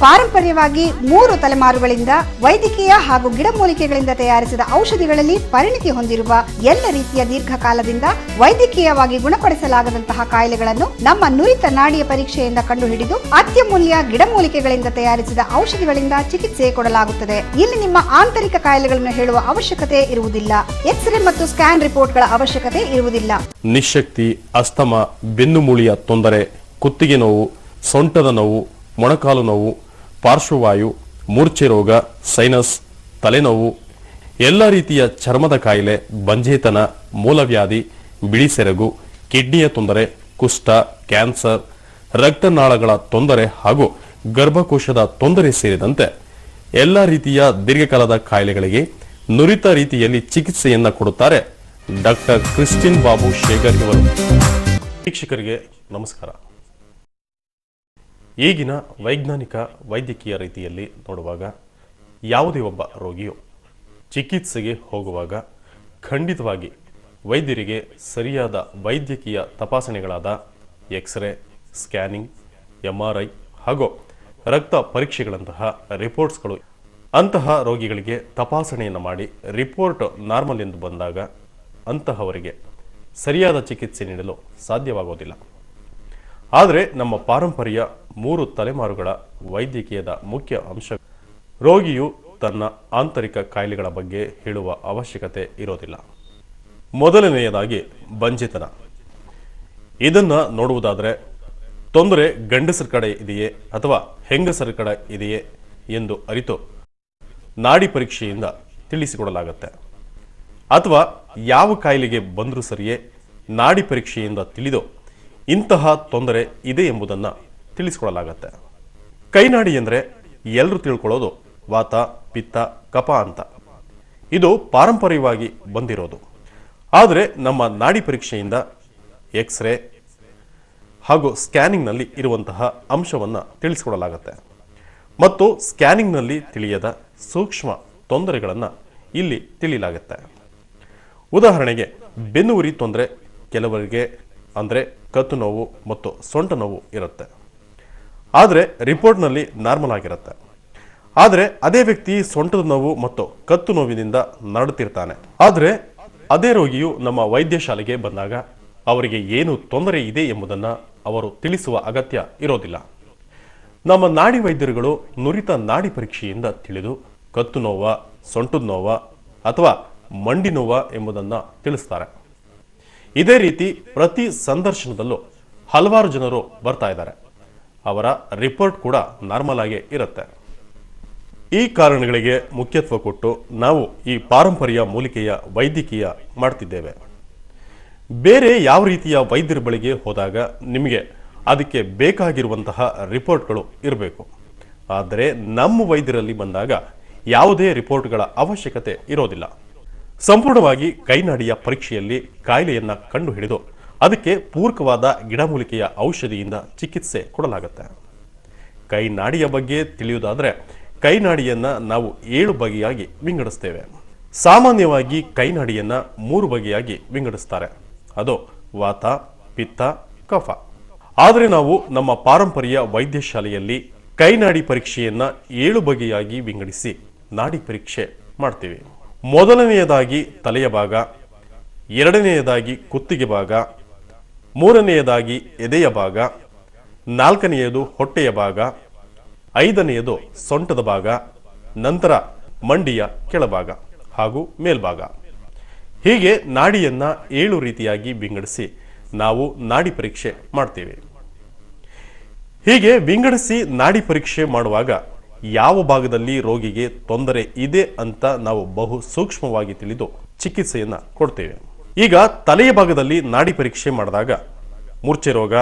ಪಾರಂಪರ್ಯವಾಗಿ 3 ತಲೆಮಾರುಗಳಿಂದ ವೈದ್ಯಕೀಯ ಹಾಗೂ ಗಿಡಮೂಲಿಕೆಗಳಿಂದ ತಯಾರಿಸಿದ ಔಷಧಿಗಳಲ್ಲಿ ಪರಿಣಿತಿ ಹೊಂದಿರುವ ಎಲ್ಲ ರೀತಿಯ ದೀರ್ಘಕಾಲದಿಂದ ವೈದ್ಯಕೀಯವಾಗಿ ಗುಣಪಡಿಸಲಾಗದಂತಹ ಕಾಯಿಲೆಗಳನ್ನು ನಮ್ಮ ನುರಿತ ನಾಡಿಯ ಪರೀಕ್ಷೆಯಿಂದ ಕಂಡುಹಿಡಿದು ಅತ್ಯಮೂಲ್ಯ ಗಿಡಮೂಲಿಕೆಗಳಿಂದ ತಯಾರಿಸಿದ ಔಷಧಿಗಳಿಂದ ಚಿಕಿತ್ಸೆ ಕೊಡಲಾಗುತ್ತದೆ. ಇಲ್ಲಿ ನಿಮ್ಮ ಆಂತರಿಕ ಕಾಯಿಲೆಗಳನ್ನು ಹೇಳುವ ಅವಶ್ಯಕತೆ ಇರುವುದಿಲ್ಲ. ಎಕ್ಸ್ರೇ ಮತ್ತು ಸ್ಕ್ಯಾನ್ ರಿಪೋರ್ಟ್ಗಳ ಅವಶ್ಯಕತೆ ಇರುವುದಿಲ್ಲ. ನಿಶಕ್ತಿ, ಅಸ್ತಮ, ಬೆನ್ನುಮೂಳೆಯ ತೊಂದರೆ, ಕುತ್ತಿಗೆ ನೋವು, ಸೊಂಟದ ನೋವು, ಮೊಣಕಾಲು ನೋವು, ಪಾರ್ಶ್ವವಾಯು, ಮೂರ್ಛೆ ರೋಗ, ಸೈನಸ್, ತಲೆನೋವು, ಎಲ್ಲ ರೀತಿಯ ಚರ್ಮದ ಕಾಯಿಲೆ, ಬಂಜೇತನ, ಮೂಲವ್ಯಾಧಿ, ಬಿಳಿಸೆರಗು, ಕಿಡ್ನಿಯ ತೊಂದರೆ, ಕುಷ್ಠ, ಕ್ಯಾನ್ಸರ್, ರಕ್ತನಾಳಗಳ ತೊಂದರೆ ಹಾಗೂ ಗರ್ಭಕೋಶದ ತೊಂದರೆ ಸೇರಿದಂತೆ ಎಲ್ಲ ರೀತಿಯ ದೀರ್ಘಕಾಲದ ಕಾಯಿಲೆಗಳಿಗೆ ನುರಿತ ರೀತಿಯಲ್ಲಿ ಚಿಕಿತ್ಸೆಯನ್ನ ಕೊಡುತ್ತಾರೆ ಡಾಕ್ಟರ್ ಕ್ರಿಸ್ಟಿನ್ ಬಾಬು ಶೇಗರ್ ಇವರು. ವೀಕ್ಷಕರಿಗೆ ನಮಸ್ಕಾರ. ಈಗಿನ ವೈಜ್ಞಾನಿಕ ವೈದ್ಯಕೀಯ ರೀತಿಯಲ್ಲಿ ನೋಡುವಾಗ ಯಾವುದೇ ಒಬ್ಬ ರೋಗಿಯು ಚಿಕಿತ್ಸೆಗೆ ಹೋಗುವಾಗ ಖಂಡಿತವಾಗಿ ವೈದ್ಯರಿಗೆ ಸರಿಯಾದ ವೈದ್ಯಕೀಯ ತಪಾಸಣೆಗಳಾದ ಎಕ್ಸ್ರೇ, ಸ್ಕ್ಯಾನಿಂಗ್, MRI ಹಾಗೂ ರಕ್ತ ಪರೀಕ್ಷೆಗಳಂತಹ ರಿಪೋರ್ಟ್ಸ್ಗಳು ಅಂತಹ ರೋಗಿಗಳಿಗೆ ತಪಾಸಣೆಯನ್ನು ಮಾಡಿ ರಿಪೋರ್ಟ್ ನಾರ್ಮಲ್ ಎಂದು ಬಂದಾಗ ಅಂತಹವರಿಗೆ ಸರಿಯಾದ ಚಿಕಿತ್ಸೆ ನೀಡಲು ಸಾಧ್ಯವಾಗುವುದಿಲ್ಲ. ಆದರೆ ನಮ್ಮ ಪಾರಂಪರ್ಯ 3 ತಲೆಮಾರುಗಳ ವೈದ್ಯಕೀಯದ ಮುಖ್ಯ ಅಂಶ ರೋಗಿಯು ತನ್ನ ಆಂತರಿಕ ಕಾಯಿಲೆಗಳ ಬಗ್ಗೆ ಹೇಳುವ ಅವಶ್ಯಕತೆ ಇರೋದಿಲ್ಲ. ಮೊದಲನೆಯದಾಗಿ ಬಂಜೆತನ. ಇದನ್ನ ನೋಡುವುದಾದರೆ ತೊಂದರೆ ಗಂಡಸರ ಕಡೆ ಇದೆಯೇ ಅಥವಾ ಹೆಂಗಸರ ಕಡೆ ಇದೆಯೇ ಎಂದು ಅರಿತು ನಾಡಿ ಪರೀಕ್ಷೆಯಿಂದ ತಿಳಿಸಿಕೊಡಲಾಗುತ್ತೆ. ಅಥವಾ ಯಾವ ಕಾಯಿಲೆಗೆ ಬಂದರೂ ಸರಿಯೇ ನಾಡಿ ಪರೀಕ್ಷೆಯಿಂದ ತಿಳಿದು ಇಂತಹ ತೊಂದರೆ ಇದೆ ಎಂಬುದನ್ನು ತಿಳಿಸಿಕೊಡಲಾಗುತ್ತೆ. ಕೈನಾಡಿ ಎಂದರೆ ಎಲ್ಲರೂ ತಿಳ್ಕೊಳ್ಳೋದು ವಾತ, ಪಿತ್ತ, ಕಫ ಅಂತ. ಇದು ಪಾರಂಪರ್ಯವಾಗಿ ಬಂದಿರೋದು. ಆದರೆ ನಮ್ಮ ನಾಡಿ ಪರೀಕ್ಷೆಯಿಂದ ಎಕ್ಸ್ರೇ ಹಾಗೂ ಸ್ಕ್ಯಾನಿಂಗ್ನಲ್ಲಿ ಇರುವಂತಹ ಅಂಶವನ್ನು ತಿಳಿಸಿಕೊಡಲಾಗುತ್ತೆ. ಮತ್ತು ಸ್ಕ್ಯಾನಿಂಗ್ನಲ್ಲಿ ತಿಳಿಯದ ಸೂಕ್ಷ್ಮ ತೊಂದರೆಗಳನ್ನು ಇಲ್ಲಿ ತಿಳಿಯಲಾಗುತ್ತೆ. ಉದಾಹರಣೆಗೆ ಬೆನ್ನುಹುರಿ ತೊಂದರೆ ಕೆಲವರಿಗೆ ಅಂದರೆ ಕತ್ತು ನೋವು ಮತ್ತು ಸೊಂಟ ನೋವು ಇರುತ್ತೆ. ಆದರೆ ರಿಪೋರ್ಟ್ನಲ್ಲಿ ನಾರ್ಮಲ್ ಆಗಿರುತ್ತೆ. ಆದರೆ ಅದೇ ವ್ಯಕ್ತಿ ಸೊಂಟದ ನೋವು ಮತ್ತು ಕತ್ತು ನೋವಿನಿಂದ ನರಳುತ್ತಿರ್ತಾನೆ. ಆದರೆ ಅದೇ ರೋಗಿಯು ನಮ್ಮ ವೈದ್ಯಶಾಲೆಗೆ ಬಂದಾಗ ಅವರಿಗೆ ಏನು ತೊಂದರೆ ಇದೆ ಎಂಬುದನ್ನು ಅವರು ತಿಳಿಸುವ ಅಗತ್ಯ ಇರೋದಿಲ್ಲ. ನಮ್ಮ ನಾಡಿ ವೈದ್ಯರುಗಳು ನುರಿತ ನಾಡಿ ಪರೀಕ್ಷೆಯಿಂದ ತಿಳಿದು ಕತ್ತು ನೋವ, ಸೊಂಟದ ನೋವ ಅಥವಾ ಮಂಡಿ ನೋವ ಎಂಬುದನ್ನು ತಿಳಿಸ್ತಾರೆ. ಇದೇ ರೀತಿ ಪ್ರತಿ ಸಂದರ್ಶನದಲ್ಲೂ ಹಲವಾರು ಜನರು ಬರ್ತಾ ಇದ್ದಾರೆ. ಅವರ ರಿಪೋರ್ಟ್ ಕೂಡ ನಾರ್ಮಲ್ ಆಗೇ ಇರುತ್ತೆ. ಈ ಕಾರಣಗಳಿಗೆ ಮುಖ್ಯತ್ವ ಕೊಟ್ಟು ನಾವು ಈ ಪಾರಂಪರ್ಯ ಮೂಲಿಕೆಯ ವೈದ್ಯಕೀಯ ಮಾಡ್ತಿದ್ದೇವೆ. ಬೇರೆ ಯಾವ ರೀತಿಯ ವೈದ್ಯರ ಬಳಿಗೆ ಹೋದಾಗ ನಿಮಗೆ ಅದಕ್ಕೆ ಬೇಕಾಗಿರುವಂತಹ ರಿಪೋರ್ಟ್ಗಳು ಇರಬೇಕು. ಆದರೆ ನಮ್ಮ ವೈದ್ಯರಲ್ಲಿ ಬಂದಾಗ ಯಾವುದೇ ರಿಪೋರ್ಟ್ಗಳ ಅವಶ್ಯಕತೆ ಇರೋದಿಲ್ಲ. ಸಂಪೂರ್ಣವಾಗಿ ಕೈನಾಡಿಯ ಪರೀಕ್ಷೆಯಲ್ಲಿ ಕಾಯಿಲೆಯನ್ನ ಕಂಡುಹಿಡಿದು ಅದಕ್ಕೆ ಪೂರಕವಾದ ಗಿಡಮೂಲಿಕೆಯ ಔಷಧಿಯಿಂದ ಚಿಕಿತ್ಸೆ ಕೊಡಲಾಗುತ್ತೆ. ಕೈನಾಡಿಯ ಬಗ್ಗೆ ತಿಳಿಯುವುದಾದರೆ ಕೈನಾಡಿಯನ್ನ ನಾವು 7 ಬಗೆಯಾಗಿ ವಿಂಗಡಿಸ್ತೇವೆ. ಸಾಮಾನ್ಯವಾಗಿ ಕೈನಾಡಿಯನ್ನ 3 ಬಗೆಯಾಗಿ ವಿಂಗಡಿಸ್ತಾರೆ. ಅದು ವಾತ, ಪಿತ್ತ, ಕಫ. ಆದರೆ ನಾವು ನಮ್ಮ ಪಾರಂಪರ್ಯ ವೈದ್ಯಶಾಲೆಯಲ್ಲಿ ಕೈನಾಡಿ ಪರೀಕ್ಷೆಯನ್ನ 7 ಬಗೆಯಾಗಿ ವಿಂಗಡಿಸಿ ನಾಡಿ ಪರೀಕ್ಷೆ ಮಾಡ್ತೀವಿ. ಮೊದಲನೆಯದಾಗಿ ತಲೆಯ ಭಾಗ, ಎರಡನೆಯದಾಗಿ ಕುತ್ತಿಗೆ ಭಾಗ, ಮೂರನೆಯದಾಗಿ ಎದೆಯ ಭಾಗ, ನಾಲ್ಕನೆಯದು ಹೊಟ್ಟೆಯ ಭಾಗ, ಐದನೆಯದು ಸೊಂಟದ ಭಾಗ, ನಂತರ ಮಂಡಿಯ ಕೆಳಭಾಗ ಹಾಗೂ ಮೇಲ್ಭಾಗ. ಹೀಗೆ ನಾಡಿಯನ್ನ 7 ರೀತಿಯಾಗಿ ವಿಂಗಡಿಸಿ ನಾವು ನಾಡಿ ಪರೀಕ್ಷೆ ಮಾಡ್ತೀವಿ. ಹೀಗೆ ವಿಂಗಡಿಸಿ ನಾಡಿ ಪರೀಕ್ಷೆ ಮಾಡುವಾಗ ಯಾವ ಭಾಗದಲ್ಲಿ ರೋಗಿಗೆ ತೊಂದರೆ ಇದೆ ಅಂತ ನಾವು ಬಹು ಸೂಕ್ಷ್ಮವಾಗಿ ತಿಳಿದು ಚಿಕಿತ್ಸೆಯನ್ನ ಕೊಡ್ತೇವೆ. ಈಗ ತಲೆಯ ಭಾಗದಲ್ಲಿ ನಾಡಿ ಪರೀಕ್ಷೆ ಮಾಡಿದಾಗ ಮೂರ್ಛೆ ರೋಗ,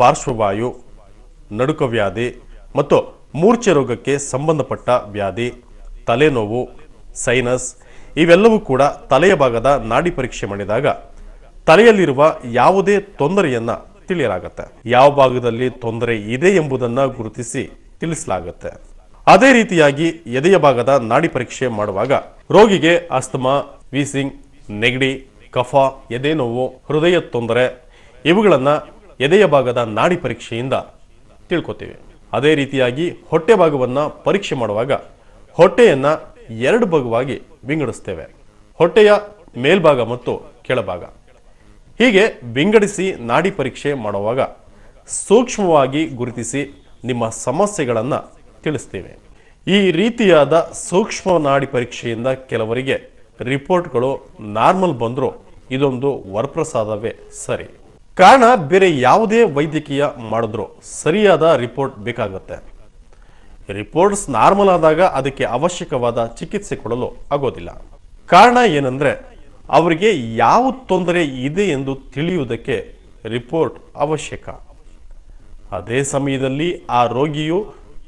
ಪಾರ್ಶ್ವವಾಯು, ನಡುಕ ವ್ಯಾಧಿ ಮತ್ತು ಮೂರ್ಛೆ ರೋಗಕ್ಕೆ ಸಂಬಂಧಪಟ್ಟ ವ್ಯಾಧಿ, ತಲೆನೋವು, ಸೈನಸ್ ಇವೆಲ್ಲವೂ ಕೂಡ ತಲೆಯ ಭಾಗದ ನಾಡಿ ಪರೀಕ್ಷೆ ಮಾಡಿದಾಗ ತಲೆಯಲ್ಲಿರುವ ಯಾವುದೇ ತೊಂದರೆಯನ್ನ ತಿಳಿಯಲಾಗುತ್ತೆ. ಯಾವ ಭಾಗದಲ್ಲಿ ತೊಂದರೆ ಇದೆ ಎಂಬುದನ್ನ ಗುರುತಿಸಿ ತಿಳಿಸಲಾಗುತ್ತೆ. ಅದೇ ರೀತಿಯಾಗಿ ಎದೆಯ ಭಾಗದ ನಾಡಿ ಪರೀಕ್ಷೆ ಮಾಡುವಾಗ ರೋಗಿಗೆ ಅಸ್ತಮಾ, ವೀಸಿಂಗ್, ನೆಗಡಿ, ಕಫ, ಎದೆ ನೋವು, ಹೃದಯ ತೊಂದರೆ ಇವುಗಳನ್ನ ಎದೆಯ ಭಾಗದ ನಾಡಿ ಪರೀಕ್ಷೆಯಿಂದ ತಿಳ್ಕೊತೀವಿ. ಅದೇ ರೀತಿಯಾಗಿ ಹೊಟ್ಟೆ ಭಾಗವನ್ನು ಪರೀಕ್ಷೆ ಮಾಡುವಾಗ ಹೊಟ್ಟೆಯನ್ನು 2 ಭಾಗವಾಗಿ ವಿಂಗಡಿಸ್ತೇವೆ. ಹೊಟ್ಟೆಯ ಮೇಲ್ಭಾಗ ಮತ್ತು ಕೆಳಭಾಗ. ಹೀಗೆ ವಿಂಗಡಿಸಿ ನಾಡಿ ಪರೀಕ್ಷೆ ಮಾಡುವಾಗ ಸೂಕ್ಷ್ಮವಾಗಿ ಗುರುತಿಸಿ ನಿಮ್ಮ ಸಮಸ್ಯೆಗಳನ್ನು ತಿಳಿಸ್ತೇವೆ. ಈ ರೀತಿಯಾದ ಸೂಕ್ಷ್ಮ ನಾಡಿ ಪರೀಕ್ಷೆಯಿಂದ ಕೆಲವರಿಗೆ ರಿಪೋರ್ಟ್ಗಳು ನಾರ್ಮಲ್ ಬಂದರೂ ಇದೊಂದು ವರಪ್ರಸಾದವೇ ಸರಿ. ಕಾರಣ ಬೇರೆ ಯಾವುದೇ ವೈದ್ಯಕೀಯ ಮಾಡಿದ್ರೂ ಸರಿಯಾದ ರಿಪೋರ್ಟ್ ಬೇಕಾಗುತ್ತೆ. ರಿಪೋರ್ಟ್ಸ್ ನಾರ್ಮಲ್ ಆದಾಗ ಅದಕ್ಕೆ ಅವಶ್ಯಕವಾದ ಚಿಕಿತ್ಸೆ ಕೊಡಲು ಆಗೋದಿಲ್ಲ. ಕಾರಣ ಏನಂದ್ರೆ ಅವರಿಗೆ ಯಾವ ತೊಂದರೆ ಇದೆ ಎಂದು ತಿಳಿಯುವುದಕ್ಕೆ ರಿಪೋರ್ಟ್ ಅವಶ್ಯಕ. ಅದೇ ಸಮಯದಲ್ಲಿ ಆ ರೋಗಿಯು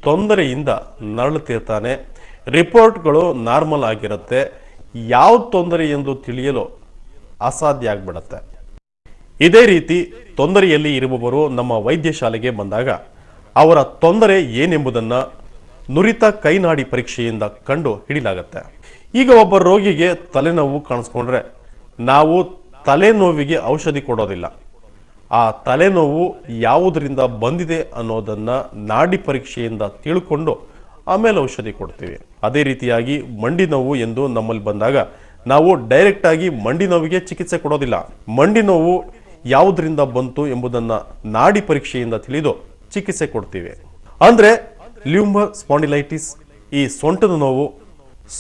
ತೊಂದರೆಯಿಂದ ನರಳುತ್ತಿರ್ತಾನೆ. ರಿಪೋರ್ಟ್ಗಳು ನಾರ್ಮಲ್ ಆಗಿರುತ್ತೆ. ಯಾವ ತೊಂದರೆ ಎಂದು ತಿಳಿಯಲು ಅಸಾಧ್ಯ ಆಗ್ಬಿಡತ್ತೆ. ಇದೇ ರೀತಿ ತೊಂದರೆಯಲ್ಲಿ ಇರುವವರು ನಮ್ಮ ವೈದ್ಯಶಾಲೆಗೆ ಬಂದಾಗ ಅವರ ತೊಂದರೆ ಏನೆಂಬುದನ್ನು ನುರಿತ ಕೈನಾಡಿ ಪರೀಕ್ಷೆಯಿಂದ ಕಂಡು ಹಿಡಿಲಾಗತ್ತೆ. ಈಗ ಒಬ್ಬ ರೋಗಿಗೆ ತಲೆನೋವು ಕಾಣಿಸ್ಕೊಂಡ್ರೆ ನಾವು ತಲೆನೋವಿಗೆ ಔಷಧಿ ಕೊಡೋದಿಲ್ಲ. ಆ ತಲೆನೋವು ಯಾವುದರಿಂದ ಬಂದಿದೆ ಅನ್ನೋದನ್ನ ನಾಡಿ ಪರೀಕ್ಷೆಯಿಂದ ತಿಳ್ಕೊಂಡು ಆಮೇಲೆ ಔಷಧಿ ಕೊಡ್ತೀವಿ. ಅದೇ ರೀತಿಯಾಗಿ ಮಂಡಿ ನೋವು ಎಂದು ನಮ್ಮಲ್ಲಿ ಬಂದಾಗ ನಾವು ಡೈರೆಕ್ಟ್ ಆಗಿ ಮಂಡಿ ನೋವಿಗೆ ಚಿಕಿತ್ಸೆ ಕೊಡೋದಿಲ್ಲ. ಮಂಡಿ ನೋವು ಯಾವುದರಿಂದ ಬಂತು ಎಂಬುದನ್ನ ನಾಡಿ ಪರೀಕ್ಷೆಯಿಂದ ತಿಳಿದು ಚಿಕಿತ್ಸೆ ಕೊಡ್ತೀವಿ. ಅಂದ್ರೆ ಲ್ಯೂಂಬರ್ ಸ್ಪಾಂಡಿಲೈಟಿಸ್, ಈ ಸೊಂಟದ ನೋವು,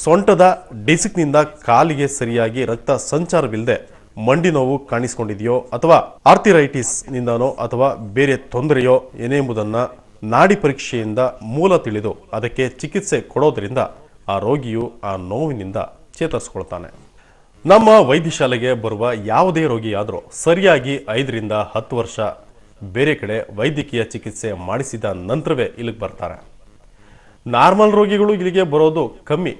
ಸೊಂಟದ ಡಿಸ್ಕ್ನಿಂದ ಕಾಲಿಗೆ ಸರಿಯಾಗಿ ರಕ್ತ ಸಂಚಾರವಿಲ್ಲದೆ ಮಂಡಿ ನೋವು ಕಾಣಿಸಿಕೊಂಡಿದೆಯೋ ಅಥವಾ ಆರ್ಥರೈಟಿಸ್ ನಿಂದನೋ ಅಥವಾ ಬೇರೆ ತೊಂದರೆಯೋ ಏನೆಂಬುದನ್ನ ನಾಡಿ ಪರೀಕ್ಷೆಯಿಂದ ಮೂಲ ತಿಳಿದು ಅದಕ್ಕೆ ಚಿಕಿತ್ಸೆ ಕೊಡೋದ್ರಿಂದ ಆ ರೋಗಿಯು ಆ ನೋವಿನಿಂದ ಚೇತರಿಸಿಕೊಳ್ತಾನೆ. ನಮ್ಮ ವೈದ್ಯಶಾಲೆಗೆ ಬರುವ ಯಾವುದೇ ರೋಗಿಯಾದರೂ ಸರಿಯಾಗಿ 5 ರಿಂದ 10 ವರ್ಷ ಬೇರೆ ಕಡೆ ವೈದ್ಯಕೀಯ ಚಿಕಿತ್ಸೆ ಮಾಡಿಸಿದ ನಂತರವೇ ಇಲ್ಲಿಗೆ ಬರ್ತಾರೆ. ನಾರ್ಮಲ್ ರೋಗಿಗಳು ಇಲ್ಲಿಗೆ ಬರೋದು ಕಮ್ಮಿ.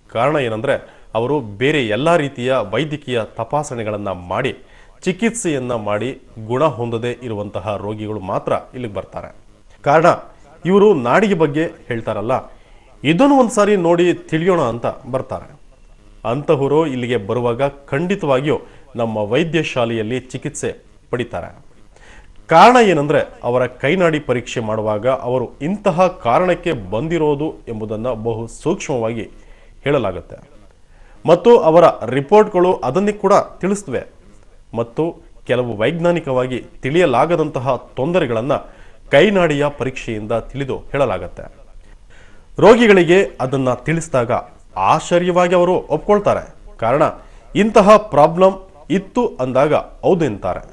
ಕಾರಣ ಏನಂದ್ರೆ ಅವರು ಬೇರೆ ಎಲ್ಲ ರೀತಿಯ ವೈದ್ಯಕೀಯ ತಪಾಸಣೆಗಳನ್ನು ಮಾಡಿ ಚಿಕಿತ್ಸೆಯನ್ನ ಮಾಡಿ ಗುಣ ಹೊಂದದೇ ಇರುವಂತಹ ರೋಗಿಗಳು ಮಾತ್ರ ಇಲ್ಲಿಗೆ ಬರ್ತಾರೆ. ಕಾರಣ ಇವರು ನಾಡಿಗೆ ಬಗ್ಗೆ ಹೇಳ್ತಾರಲ್ಲ, ಇದನ್ನು ಒಂದ್ಸಾರಿ ನೋಡಿ ತಿಳಿಯೋಣ ಅಂತ ಬರ್ತಾರೆ. ಅಂತಹವರು ಇಲ್ಲಿಗೆ ಬರುವಾಗ ಖಂಡಿತವಾಗಿಯೂ ನಮ್ಮ ವೈದ್ಯಶಾಲೆಯಲ್ಲಿ ಚಿಕಿತ್ಸೆ ಪಡಿತಾರೆ. ಕಾರಣ ಏನಂದ್ರೆ ಅವರ ಕೈನಾಡಿ ಪರೀಕ್ಷೆ ಮಾಡುವಾಗ ಅವರು ಇಂತಹ ಕಾರಣಕ್ಕೆ ಬಂದಿರೋದು ಎಂಬುದನ್ನು ಬಹು ಸೂಕ್ಷ್ಮವಾಗಿ ಹೇಳಲಾಗುತ್ತೆ ಮತ್ತು ಅವರ ರಿಪೋರ್ಟ್ಗಳು ಅದನ್ನೇ ಕೂಡ ತಿಳಿಸ್ತವೆ ಮತ್ತು ಕೆಲವು ವೈಜ್ಞಾನಿಕವಾಗಿ ತಿಳಿಯಲಾಗದಂತಹ ತೊಂದರೆಗಳನ್ನು ಕೈನಾಡಿಯ ಪರೀಕ್ಷೆಯಿಂದ ತಿಳಿದು ಹೇಳಲಾಗುತ್ತೆ. ರೋಗಿಗಳಿಗೆ ಅದನ್ನ ತಿಳಿಸಿದಾಗ ಆಶ್ಚರ್ಯವಾಗಿ ಅವರು ಒಪ್ಕೊಳ್ತಾರೆ. ಕಾರಣ ಇಂತಹ ಪ್ರಾಬ್ಲಮ್ ಇತ್ತು ಅಂದಾಗ ಹೌದು ಎಂತಾರೆ.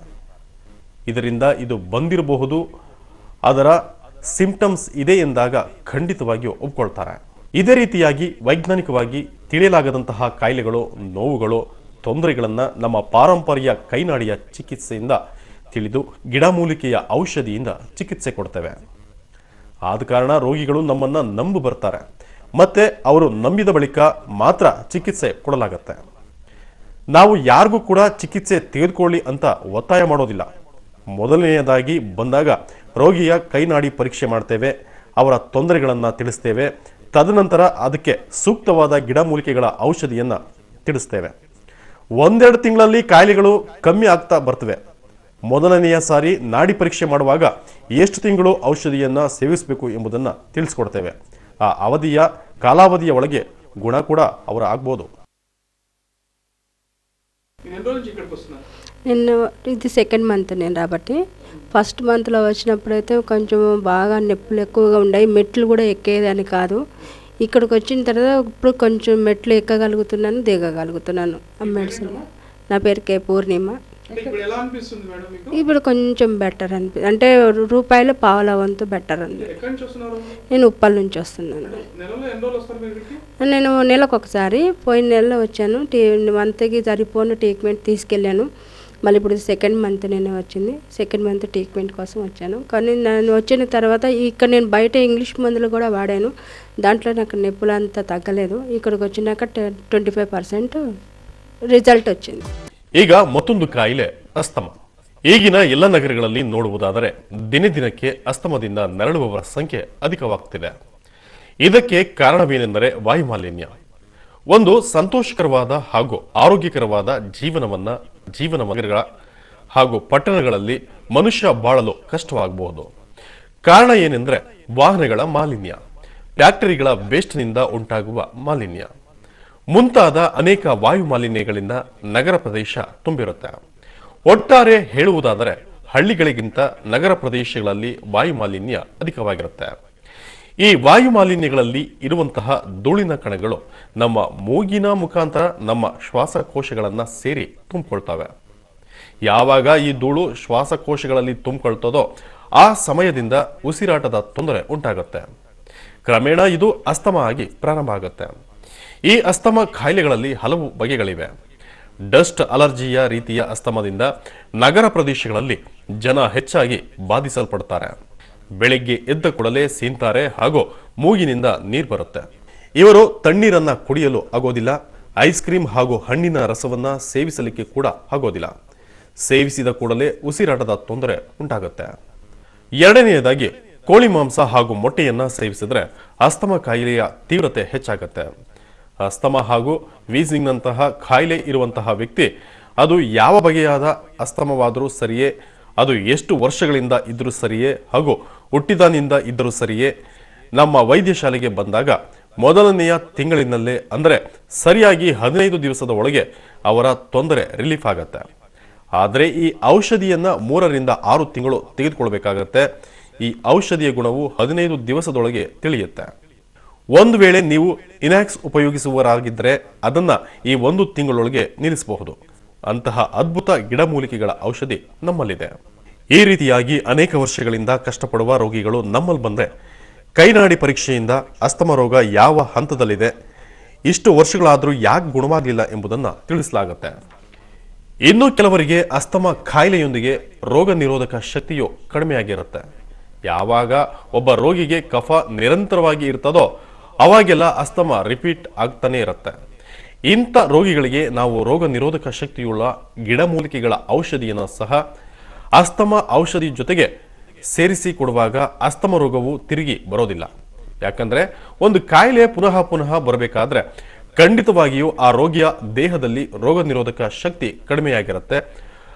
ಇದರಿಂದ ಇದು ಬಂದಿರಬಹುದು, ಅದರ ಸಿಂಪ್ಟಮ್ಸ್ ಇದೆ ಎಂದಾಗ ಖಂಡಿತವಾಗಿಯೂ ಒಪ್ಕೊಳ್ತಾರೆ. ಇದೇ ರೀತಿಯಾಗಿ ವೈಜ್ಞಾನಿಕವಾಗಿ ತಿಳಿಯಲಾಗದಂತಹ ಕಾಯಿಲೆಗಳು, ನೋವುಗಳು, ತೊಂದರೆಗಳನ್ನು ನಮ್ಮ ಪಾರಂಪರ್ಯ ಕೈನಾಡಿಯ ಚಿಕಿತ್ಸೆಯಿಂದ ತಿಳಿದು ಗಿಡಮೂಲಿಕೆಯ ಔಷಧಿಯಿಂದ ಚಿಕಿತ್ಸೆ ಕೊಡ್ತೇವೆ. ಆದ ಕಾರಣ ರೋಗಿಗಳು ನಮ್ಮನ್ನ ನಂಬಿ ಬರ್ತಾರೆ. ಮತ್ತೆ ಅವರು ನಂಬಿದ ಬಳಿಕ ಮಾತ್ರ ಚಿಕಿತ್ಸೆ ಕೊಡಲಾಗತ್ತೆ. ನಾವು ಯಾರಿಗೂ ಕೂಡ ಚಿಕಿತ್ಸೆ ತೆಗೆದುಕೊಳ್ಳಿ ಅಂತ ಒತ್ತಾಯ ಮಾಡೋದಿಲ್ಲ. ಮೊದಲನೆಯದಾಗಿ ಬಂದಾಗ ರೋಗಿಯ ಕೈನಾಡಿ ಪರೀಕ್ಷೆ ಮಾಡ್ತೇವೆ, ಅವರ ತೊಂದರೆಗಳನ್ನು ತಿಳಿಸ್ತೇವೆ. ತದನಂತರ ಅದಕ್ಕೆ ಸೂಕ್ತವಾದ ಗಿಡಮೂಲಿಕೆಗಳ ಔಷಧಿಯನ್ನು ತಿಳಿಸ್ತೇವೆ. 1-2 ತಿಂಗಳಲ್ಲಿ ಕಾಯಿಲೆಗಳು ಕಮ್ಮಿ ಆಗ್ತಾ ಬರ್ತವೆ. ಮೊದಲನೆಯ ಸಾರಿ ನಾಡಿ ಪರೀಕ್ಷೆ ಮಾಡುವಾಗ ಎಷ್ಟು ತಿಂಗಳು ಔಷಧಿಯನ್ನು ಸೇವಿಸಬೇಕು ಎಂಬುದನ್ನು ತಿಳಿಸ್ಕೊಡ್ತೇವೆ. ಆ ಕಾಲಾವಧಿಯ ಒಳಗೆ ಗುಣ ಕೂಡ ಅವರ ಆಗ್ಬೋದು. నేను ఇది సెకండ్ మంత్ నేను రాబట్టి ఫస్ట్ మంత్లో వచ్చినప్పుడైతే కొంచెం బాగా నొప్పులు ఎక్కువగా ఉన్నాయి. మెట్లు కూడా ఎక్కేదని కాదు. ఇక్కడికి వచ్చిన తర్వాత ఇప్పుడు కొంచెం మెట్లు ఎక్కగలుగుతున్నాను, దిగగలుగుతున్నాను. ఆ మెడిసిన్. నా పేరు కే పూర్ణిమ. ఇప్పుడు కొంచెం బెటర్ అంటే రూపాయలు పావుల వంతు బెటర్ అండి. నేను ఉప్పల్ నుంచి వస్తున్నాను. నేను నెలకు ఒకసారి పోయిన నెలలో వచ్చాను. మంత్కి సరిపోను ట్రీట్మెంట్ తీసుకెళ్ళాను. మళ్ళీ ఇప్పుడు సెకండ్ మంత్ నేను వచ్చింది. సెకండ్ మంత్ ట్రీట్మెంట్ కోసం వచ్చాను. కానీ నేను వచ్చిన తర్వాత ఇక్కడ నేను బయట ఇంగ్లీష్ మందులు కూడా వాడాను. దాంట్లో నాకు నొప్పులు అంతా తగ్గలేదు. ఇక్కడికి వచ్చినాక 25% ರಿಸಲ್ಟ್ వచ్చింది. ಈಗ ಮತ್ತೊಂದು ಕಾಯಿಲೆ ಅಸ್ತಮ. ಈಗಿನ ಎಲ್ಲ ನಗರಗಳಲ್ಲಿ ನೋಡುವುದಾದರೆ ದಿನೇ ದಿನಕ್ಕೆ ಅಸ್ತಮದಿಂದ ನರಳುವವರ ಸಂಖ್ಯೆ ಅಧಿಕವಾಗ್ತಿದೆ. ಇದಕ್ಕೆ ಕಾರಣವೇನೆಂದರೆ ವಾಯುಮಾಲಿನ್ಯ. ಒಂದು ಸಂತೋಷಕರವಾದ ಹಾಗೂ ಆರೋಗ್ಯಕರವಾದ ಜೀವನ ನಗರಗಳ ಹಾಗೂ ಪಟ್ಟಣಗಳಲ್ಲಿ ಮನುಷ್ಯ ಬಾಳಲು ಕಷ್ಟವಾಗಬಹುದು. ಕಾರಣ ಏನೆಂದ್ರೆ ವಾಹನಗಳ ಮಾಲಿನ್ಯ, ಫ್ಯಾಕ್ಟರಿಗಳ ವೇಸ್ಟ್ನಿಂದ ಉಂಟಾಗುವ ಮಾಲಿನ್ಯ ಮುಂತಾದ ಅನೇಕ ವಾಯು ಮಾಲಿನ್ಯಗಳಿಂದ ನಗರ ಪ್ರದೇಶ ತುಂಬಿರುತ್ತೆ. ಒಟ್ಟಾರೆ ಹೇಳುವುದಾದರೆ ಹಳ್ಳಿಗಳಿಗಿಂತ ನಗರ ಪ್ರದೇಶಗಳಲ್ಲಿ ವಾಯು ಮಾಲಿನ್ಯ ಅಧಿಕವಾಗಿರುತ್ತೆ. ಈ ವಾಯು ಮಾಲಿನ್ಯಗಳಲ್ಲಿ ಇರುವಂತಹ ಧೂಳಿನ ಕಣಗಳು ನಮ್ಮ ಮೂಗಿನ ಮುಖಾಂತರ ನಮ್ಮ ಶ್ವಾಸಕೋಶಗಳನ್ನ ಸೇರಿ ತುಂಬಿಕೊಳ್ತವೆ. ಯಾವಾಗ ಈ ಧೂಳು ಶ್ವಾಸಕೋಶಗಳಲ್ಲಿ ತುಂಬಿಕೊಳ್ತದೋ ಆ ಸಮಯದಿಂದ ಉಸಿರಾಟದ ತೊಂದರೆ ಉಂಟಾಗುತ್ತೆ. ಕ್ರಮೇಣ ಇದು ಅಸ್ತಮ ಆಗಿ ಪ್ರಾರಂಭ ಆಗುತ್ತೆ. ಈ ಅಸ್ತಮ ಕಾಯಿಲೆಗಳಲ್ಲಿ ಹಲವು ಬಗೆಗಳಿವೆ. ಡಸ್ಟ್ ಅಲರ್ಜಿಯ ರೀತಿಯ ಅಸ್ತಮದಿಂದ ನಗರ ಪ್ರದೇಶಗಳಲ್ಲಿ ಜನ ಹೆಚ್ಚಾಗಿ ಬಾಧಿಸಲ್ಪಡ್ತಾರೆ. ಬೆಳಿಗ್ಗೆ ಎದ್ದ ಕೂಡಲೇ ಸೀನ್ತಾರೆ ಹಾಗೂ ಮೂಗಿನಿಂದ ನೀರು ಬರುತ್ತೆ. ಇವರು ತಣ್ಣೀರನ್ನ ಕುಡಿಯಲು ಆಗೋದಿಲ್ಲ. ಐಸ್ ಕ್ರೀಮ್ ಹಾಗೂ ಹಣ್ಣಿನ ರಸವನ್ನ ಸೇವಿಸಲಿಕ್ಕೆ ಕೂಡ ಆಗೋದಿಲ್ಲ. ಸೇವಿಸಿದ ಕೂಡಲೇ ಉಸಿರಾಟದ ತೊಂದರೆ ಉಂಟಾಗುತ್ತೆ. ಎರಡನೆಯದಾಗಿ ಕೋಳಿ ಮಾಂಸ ಹಾಗೂ ಮೊಟ್ಟೆಯನ್ನ ಸೇವಿಸಿದ್ರೆ ಅಸ್ತಮ ಕಾಯಿಲೆಯ ತೀವ್ರತೆ ಹೆಚ್ಚಾಗುತ್ತೆ. ಅಸ್ತಮ ಹಾಗೂ ವೀಸಿಂಗ್ನಂತಹ ಕಾಯಿಲೆ ಇರುವಂತಹ ವ್ಯಕ್ತಿ ಅದು ಯಾವ ಬಗೆಯಾದ ಅಸ್ತಮವಾದರೂ ಸರಿಯೇ, ಅದು ಎಷ್ಟು ವರ್ಷಗಳಿಂದ ಇದ್ರೂ ಸರಿಯೇ ಹಾಗೂ ಹುಟ್ಟಿದಾನಿಂದ ಇದ್ದರೂ ಸರಿಯೇ, ನಮ್ಮ ವೈದ್ಯಶಾಲೆಗೆ ಬಂದಾಗ ಮೊದಲನೆಯ ತಿಂಗಳಿನಲ್ಲೇ ಅಂದರೆ ಸರಿಯಾಗಿ 15 ದಿವಸದ ಒಳಗೆ ಅವರ ತೊಂದರೆ ರಿಲೀಫ್ ಆಗತ್ತೆ. ಆದರೆ ಈ ಔಷಧಿಯನ್ನ 3 ರಿಂದ 6 ತಿಂಗಳು ತೆಗೆದುಕೊಳ್ಬೇಕಾಗತ್ತೆ. ಈ ಔಷಧಿಯ ಗುಣವು 15 ದಿವಸದೊಳಗೆ ತಿಳಿಯುತ್ತೆ. ಒಂದು ವೇಳೆ ನೀವು ಇನಾಕ್ಸ್ ಉಪಯೋಗಿಸುವವರಾಗಿದ್ದರೆ ಅದನ್ನ ಈ 1 ತಿಂಗಳೊಳಗೆ ನಿಲ್ಲಿಸಬಹುದು. ಅಂತಹ ಅದ್ಭುತ ಗಿಡಮೂಲಿಕೆಗಳ ಔಷಧಿ ನಮ್ಮಲ್ಲಿದೆ. ಈ ರೀತಿಯಾಗಿ ಅನೇಕ ವರ್ಷಗಳಿಂದ ಕಷ್ಟಪಡುವ ರೋಗಿಗಳು ನಮ್ಮಲ್ಲಿ ಬಂದ್ರೆ ಕೈನಾಡಿ ಪರೀಕ್ಷೆಯಿಂದ ಅಸ್ತಮ ರೋಗ ಯಾವ ಹಂತದಲ್ಲಿದೆ, ಇಷ್ಟು ವರ್ಷಗಳಾದರೂ ಯಾಕೆ ಗುಣವಾಗಲಿಲ್ಲ ಎಂಬುದನ್ನು ತಿಳಿಸಲಾಗುತ್ತೆ. ಇನ್ನು ಕೆಲವರಿಗೆ ಅಸ್ತಮ ಕಾಯಿಲೆಯೊಂದಿಗೆ ರೋಗ ನಿರೋಧಕ ಶಕ್ತಿಯು ಕಡಿಮೆಯಾಗಿರುತ್ತೆ. ಯಾವಾಗ ಒಬ್ಬ ರೋಗಿಗೆ ಕಫ ನಿರಂತರವಾಗಿ ಇರ್ತದೋ ಅವಾಗೆಲ್ಲ ಅಸ್ತಮ ರಿಪೀಟ್ ಆಗ್ತಾನೆ ಇರುತ್ತೆ. ಇಂಥ ರೋಗಿಗಳಿಗೆ ನಾವು ರೋಗ ನಿರೋಧಕ ಶಕ್ತಿಯುಳ್ಳ ಗಿಡಮೂಲಿಕೆಗಳ ಔಷಧಿಯನ್ನು ಸಹ ಅಸ್ತಮ ಔಷಧಿ ಜೊತೆಗೆ ಸೇರಿಸಿ ಕೊಡುವಾಗ ಅಸ್ತಮ ರೋಗವು ತಿರುಗಿ ಬರೋದಿಲ್ಲ. ಯಾಕಂದ್ರೆ ಒಂದು ಕಾಯಿಲೆ ಪುನಃ ಬರಬೇಕಾದ್ರೆ ಖಂಡಿತವಾಗಿಯೂ ಆ ರೋಗಿಯ ದೇಹದಲ್ಲಿ ರೋಗ ನಿರೋಧಕ ಶಕ್ತಿ ಕಡಿಮೆಯಾಗಿರುತ್ತೆ.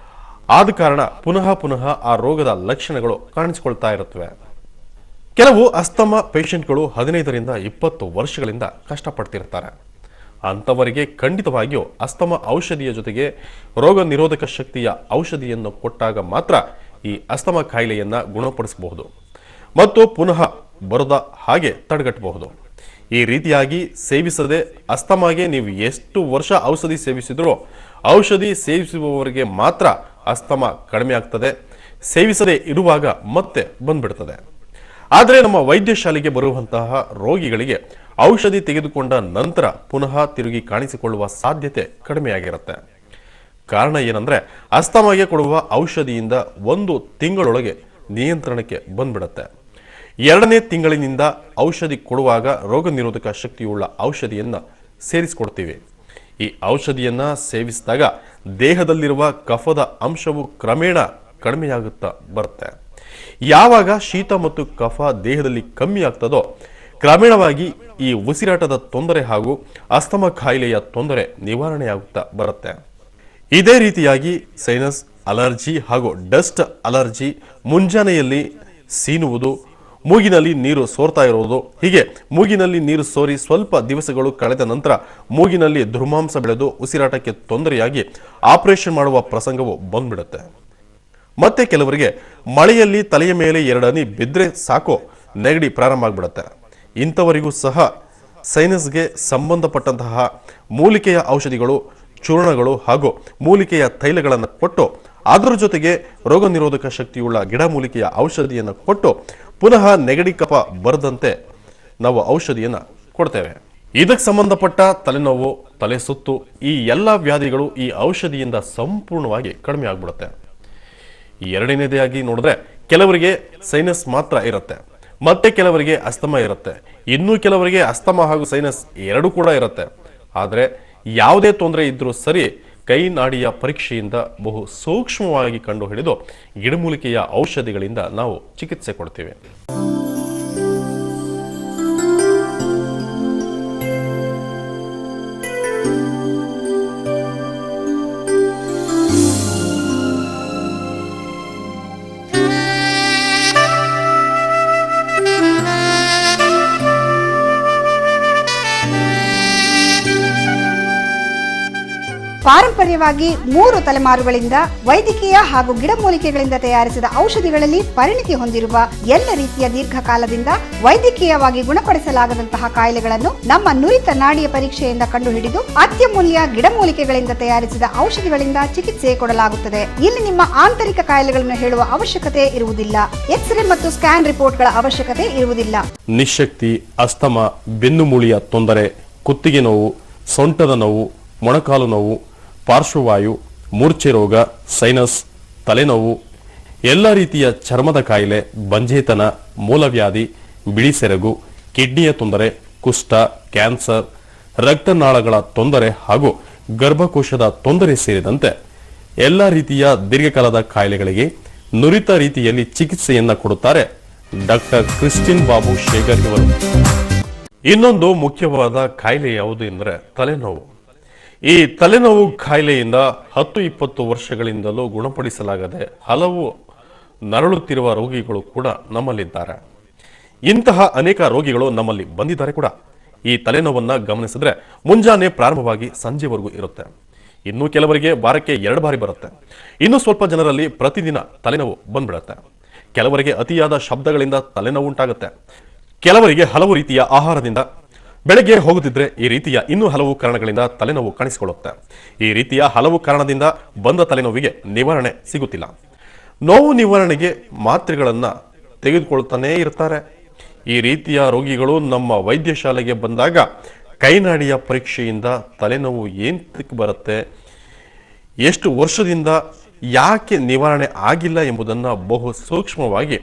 ಆದ ಕಾರಣ ಪುನಃ ಆ ರೋಗದ ಲಕ್ಷಣಗಳು ಕಾಣಿಸಿಕೊಳ್ತಾ ಇರುತ್ತವೆ. ಕೆಲವು ಅಸ್ತಮ ಪೇಷಂಟ್ಗಳು 15 ರಿಂದ 20 ವರ್ಷಗಳಿಂದ ಕಷ್ಟಪಡ್ತಿರ್ತಾರೆ. ಅಂತವರಿಗೆ ಖಂಡಿತವಾಗಿಯೂ ಅಸ್ತಮ ಔಷಧಿಯ ಜೊತೆಗೆ ರೋಗ ನಿರೋಧಕ ಶಕ್ತಿಯ ಔಷಧಿಯನ್ನು ಕೊಟ್ಟಾಗ ಮಾತ್ರ ಈ ಅಸ್ತಮ ಕಾಯಿಲೆಯನ್ನ ಗುಣಪಡಿಸಬಹುದು ಮತ್ತು ಪುನಃ ಬರದ ಹಾಗೆ ತಡೆಗಟ್ಟಬಹುದು. ಈ ರೀತಿಯಾಗಿ ಸೇವಿಸದೆ ಅಸ್ತಮಾಗೆ ನೀವು ಎಷ್ಟು ವರ್ಷ ಔಷಧಿ ಸೇವಿಸಿದ್ರೂ ಔಷಧಿ ಸೇವಿಸುವವರಿಗೆ ಮಾತ್ರ ಅಸ್ತಮ ಕಡಿಮೆ ಆಗ್ತದೆ. ಸೇವಿಸದೆ ಇರುವಾಗ ಮತ್ತೆ ಬಂದ್ಬಿಡ್ತದೆ. ಆದರೆ ನಮ್ಮ ವೈದ್ಯಶಾಲೆಗೆ ಬರುವಂತಹ ರೋಗಿಗಳಿಗೆ ಔಷಧಿ ತೆಗೆದುಕೊಂಡ ನಂತರ ಪುನಃ ತಿರುಗಿ ಕಾಣಿಸಿಕೊಳ್ಳುವ ಸಾಧ್ಯತೆ ಕಡಿಮೆಯಾಗಿರುತ್ತೆ. ಕಾರಣ ಏನಂದ್ರೆ ಅಸ್ತಮಾಗೆ ಕೊಡುವ ಔಷಧಿಯಿಂದ 1 ತಿಂಗಳೊಳಗೆ ನಿಯಂತ್ರಣಕ್ಕೆ ಬಂದ್ಬಿಡುತ್ತೆ. 2ನೇ ತಿಂಗಳಿನಿಂದ ಔಷಧಿ ಕೊಡುವಾಗ ರೋಗ ನಿರೋಧಕ ಶಕ್ತಿಯುಳ್ಳ ಔಷಧಿಯನ್ನ ಸೇರಿಸಿಕೊಡ್ತೀವಿ. ಈ ಔಷಧಿಯನ್ನ ಸೇವಿಸಿದಾಗ ದೇಹದಲ್ಲಿರುವ ಕಫದ ಅಂಶವು ಕ್ರಮೇಣ ಕಡಿಮೆಯಾಗುತ್ತಾ ಬರುತ್ತೆ. ಯಾವಾಗ ಶೀತ ಮತ್ತು ಕಫ ದೇಹದಲ್ಲಿ ಕಮ್ಮಿ ಆಗ್ತದೋ ಕ್ರಮೇಣವಾಗಿ ಈ ಉಸಿರಾಟದ ತೊಂದರೆ ಹಾಗೂ ಅಸ್ತಮ ಕಾಯಿಲೆಯ ತೊಂದರೆ ನಿವಾರಣೆಯಾಗುತ್ತಾ ಬರುತ್ತೆ. ಇದೇ ರೀತಿಯಾಗಿ ಸೈನಸ್ ಅಲರ್ಜಿ ಹಾಗೂ ಡಸ್ಟ್ ಅಲರ್ಜಿ, ಮುಂಜಾನೆಯಲ್ಲಿ ಸೀನುವುದು, ಮೂಗಿನಲ್ಲಿ ನೀರು ಸೋರ್ತಾ ಇರುವುದು, ಹೀಗೆ ಮೂಗಿನಲ್ಲಿ ನೀರು ಸೋರಿ ಸ್ವಲ್ಪ ದಿವಸಗಳು ಕಳೆದ ನಂತರ ಮೂಗಿನಲ್ಲಿ ದುರ್ಮಾಂಸ ಬೆಳೆದು ಉಸಿರಾಟಕ್ಕೆ ತೊಂದರೆಯಾಗಿ ಆಪರೇಷನ್ ಮಾಡುವ ಪ್ರಸಂಗವು ಬಂದ್ಬಿಡುತ್ತೆ. ಮತ್ತೆ ಕೆಲವರಿಗೆ ಮಳೆಯಲ್ಲಿ ತಲೆಯ ಮೇಲೆ 2 ಹನಿ ಬಿದ್ದರೆ ಸಾಕು ನೆಗಡಿ ಪ್ರಾರಂಭ ಆಗ್ಬಿಡುತ್ತೆ. ಇಂಥವರಿಗೂ ಸಹ ಸೈನಸ್ಗೆ ಸಂಬಂಧಪಟ್ಟಂತಹ ಮೂಲಿಕೆಯ ಔಷಧಿಗಳು, ಚೂರ್ಣಗಳು ಹಾಗೂ ಮೂಲಿಕೆಯ ತೈಲಗಳನ್ನು ಕೊಟ್ಟು ಅದರ ಜೊತೆಗೆ ರೋಗ ನಿರೋಧಕ ಶಕ್ತಿಯುಳ್ಳ ಗಿಡಮೂಲಿಕೆಯ ಔಷಧಿಯನ್ನು ಕೊಟ್ಟು ಪುನಃ ನೆಗಡಿ ಕಫ ಬರದಂತೆ ನಾವು ಔಷಧಿಯನ್ನು ಕೊಡ್ತೇವೆ. ಇದಕ್ಕೆ ಸಂಬಂಧಪಟ್ಟ ತಲೆನೋವು, ತಲೆ ಸುತ್ತು, ಈ ಎಲ್ಲ ವ್ಯಾಧಿಗಳು ಈ ಔಷಧಿಯಿಂದ ಸಂಪೂರ್ಣವಾಗಿ ಕಡಿಮೆ ಆಗ್ಬಿಡುತ್ತೆ. ಎರಡನೇದಾಗಿ ನೋಡಿದ್ರೆ ಕೆಲವರಿಗೆ ಸೈನಸ್ ಮಾತ್ರ ಇರುತ್ತೆ, ಮತ್ತೆ ಕೆಲವರಿಗೆ ಅಸ್ತಮ ಇರುತ್ತೆ, ಇನ್ನೂ ಕೆಲವರಿಗೆ ಅಸ್ತಮ ಹಾಗೂ ಸೈನಸ್ ಎರಡೂ ಕೂಡ ಇರುತ್ತೆ. ಆದರೆ ಯಾವುದೇ ತೊಂದರೆ ಇದ್ರೂ ಸರಿ ಕೈ ನಾಡಿಯ ಪರೀಕ್ಷೆಯಿಂದ ಬಹು ಸೂಕ್ಷ್ಮವಾಗಿ ಕಂಡುಹಿಡಿದು ಗಿಡಮೂಲಿಕೆಯ ಔಷಧಿಗಳಿಂದ ನಾವು ಚಿಕಿತ್ಸೆ ಕೊಡ್ತೇವೆ. ಪಾರಂಪರ್ಯವಾಗಿ 3 ತಲೆಮಾರುಗಳಿಂದ ವೈದ್ಯಕೀಯ ಹಾಗೂ ಗಿಡಮೂಲಿಕೆಗಳಿಂದ ತಯಾರಿಸಿದ ಔಷಧಿಗಳಲ್ಲಿ ಪರಿಣಿತಿ ಹೊಂದಿರುವ ಎಲ್ಲ ರೀತಿಯ ದೀರ್ಘಕಾಲದಿಂದ ವೈದ್ಯಕೀಯವಾಗಿ ಗುಣಪಡಿಸಲಾಗದಂತಹ ಕಾಯಿಲೆಗಳನ್ನು ನಮ್ಮ ನುರಿತ ನಾಡಿಯ ಪರೀಕ್ಷೆಯಿಂದ ಕಂಡುಹಿಡಿದು ಅತ್ಯಮೂಲ್ಯ ಗಿಡಮೂಲಿಕೆಗಳಿಂದ ತಯಾರಿಸಿದ ಔಷಧಿಗಳಿಂದ ಚಿಕಿತ್ಸೆ ಕೊಡಲಾಗುತ್ತದೆ. ಇಲ್ಲಿ ನಿಮ್ಮ ಆಂತರಿಕ ಕಾಯಿಲೆಗಳನ್ನು ಹೇಳುವ ಅವಶ್ಯಕತೆ ಇರುವುದಿಲ್ಲ. ಎಕ್ಸ್ರೇ ಮತ್ತು ಸ್ಕ್ಯಾನ್ ರಿಪೋರ್ಟ್ಗಳ ಅವಶ್ಯಕತೆ ಇರುವುದಿಲ್ಲ. ನಿಶಕ್ತಿ, ಅಸ್ತಮ, ಬೆನ್ನುಮೂಳೆಯ ತೊಂದರೆ, ಕುತ್ತಿಗೆ ನೋವು, ಸೊಂಟದ ನೋವು, ಮೊಣಕಾಲು ನೋವು, ಪಾರ್ಶ್ವವಾಯು, ಮೂರ್ಛೆ ರೋಗ, ಸೈನಸ್, ತಲೆನೋವು, ಎಲ್ಲ ರೀತಿಯ ಚರ್ಮದ ಕಾಯಿಲೆ, ಬಂಜೇತನ, ಮೂಲವ್ಯಾಧಿ, ಬಿಳಿ ಸೆರಗು, ಕಿಡ್ನಿಯ ತೊಂದರೆ, ಕುಷ್ಠ, ಕ್ಯಾನ್ಸರ್, ರಕ್ತನಾಳಗಳ ತೊಂದರೆ ಹಾಗೂ ಗರ್ಭಕೋಶದ ತೊಂದರೆ ಸೇರಿದಂತೆ ಎಲ್ಲ ರೀತಿಯ ದೀರ್ಘಕಾಲದ ಕಾಯಿಲೆಗಳಿಗೆ ನುರಿತ ರೀತಿಯಲ್ಲಿ ಚಿಕಿತ್ಸೆಯನ್ನ ಕೊಡುತ್ತಾರೆ ಡಾಕ್ಟರ್ ಕ್ರಿಸ್ಟಿನ್ ಬಾಬು ಶೇಖರ್ ಇವರು. ಇನ್ನೊಂದು ಮುಖ್ಯವಾದ ಕಾಯಿಲೆ ಯಾವುದು ಎಂದರೆ ತಲೆನೋವು. ಈ ತಲೆನೋವು ಕಾಯಿಲೆಯಿಂದ 10-20 ವರ್ಷಗಳಿಂದಲೂ ಗುಣಪಡಿಸಲಾಗದೆ ಹಲವು ನರಳುತ್ತಿರುವ ರೋಗಿಗಳು ಕೂಡ ನಮ್ಮಲ್ಲಿದ್ದಾರೆ. ಇಂತಹ ಅನೇಕ ರೋಗಿಗಳು ನಮ್ಮಲ್ಲಿ ಬಂದಿದ್ದಾರೆ ಕೂಡ. ಈ ತಲೆನೋವನ್ನ ಗಮನಿಸಿದ್ರೆ ಮುಂಜಾನೆ ಪ್ರಾರಂಭವಾಗಿ ಸಂಜೆವರೆಗೂ ಇರುತ್ತೆ. ಇನ್ನು ಕೆಲವರಿಗೆ ವಾರಕ್ಕೆ 2 ಬಾರಿ ಬರುತ್ತೆ. ಇನ್ನು ಸ್ವಲ್ಪ ಜನರಲ್ಲಿ ಪ್ರತಿದಿನ ತಲೆನೋವು ಬಂದ್ಬಿಡುತ್ತೆ. ಕೆಲವರಿಗೆ ಅತಿಯಾದ ಶಬ್ದಗಳಿಂದ ತಲೆನೋವು ಉಂಟಾಗುತ್ತೆ. ಕೆಲವರಿಗೆ ಹಲವು ರೀತಿಯ ಆಹಾರದಿಂದ, ಬೆಳಗ್ಗೆ ಹೋಗುತ್ತಿದ್ರೆ ಈ ರೀತಿಯ ಇನ್ನೂ ಹಲವು ಕಾರಣಗಳಿಂದ ತಲೆನೋವು ಕಾಣಿಸಿಕೊಳ್ಳುತ್ತೆ. ಈ ರೀತಿಯ ಹಲವು ಕಾರಣದಿಂದ ಬಂದ ತಲೆನೋವಿಗೆ ನಿವಾರಣೆ ಸಿಗುತ್ತಿಲ್ಲ. ನೋವು ನಿವಾರಣೆಗೆ ಮಾತ್ರೆಗಳನ್ನ ತೆಗೆದುಕೊಳ್ತಾನೇ ಇರ್ತಾರೆ. ಈ ರೀತಿಯ ರೋಗಿಗಳು ನಮ್ಮ ವೈದ್ಯಶಾಲೆಗೆ ಬಂದಾಗ ಕೈನಾಡಿಯ ಪರೀಕ್ಷೆಯಿಂದ ತಲೆನೋವು ಏಂತಕ್ಕೆ ಬರುತ್ತೆ, ಎಷ್ಟು ವರ್ಷದಿಂದ ಯಾಕೆ ನಿವಾರಣೆ ಆಗಿಲ್ಲ ಎಂಬುದನ್ನು ಬಹು ಸೂಕ್ಷ್ಮವಾಗಿ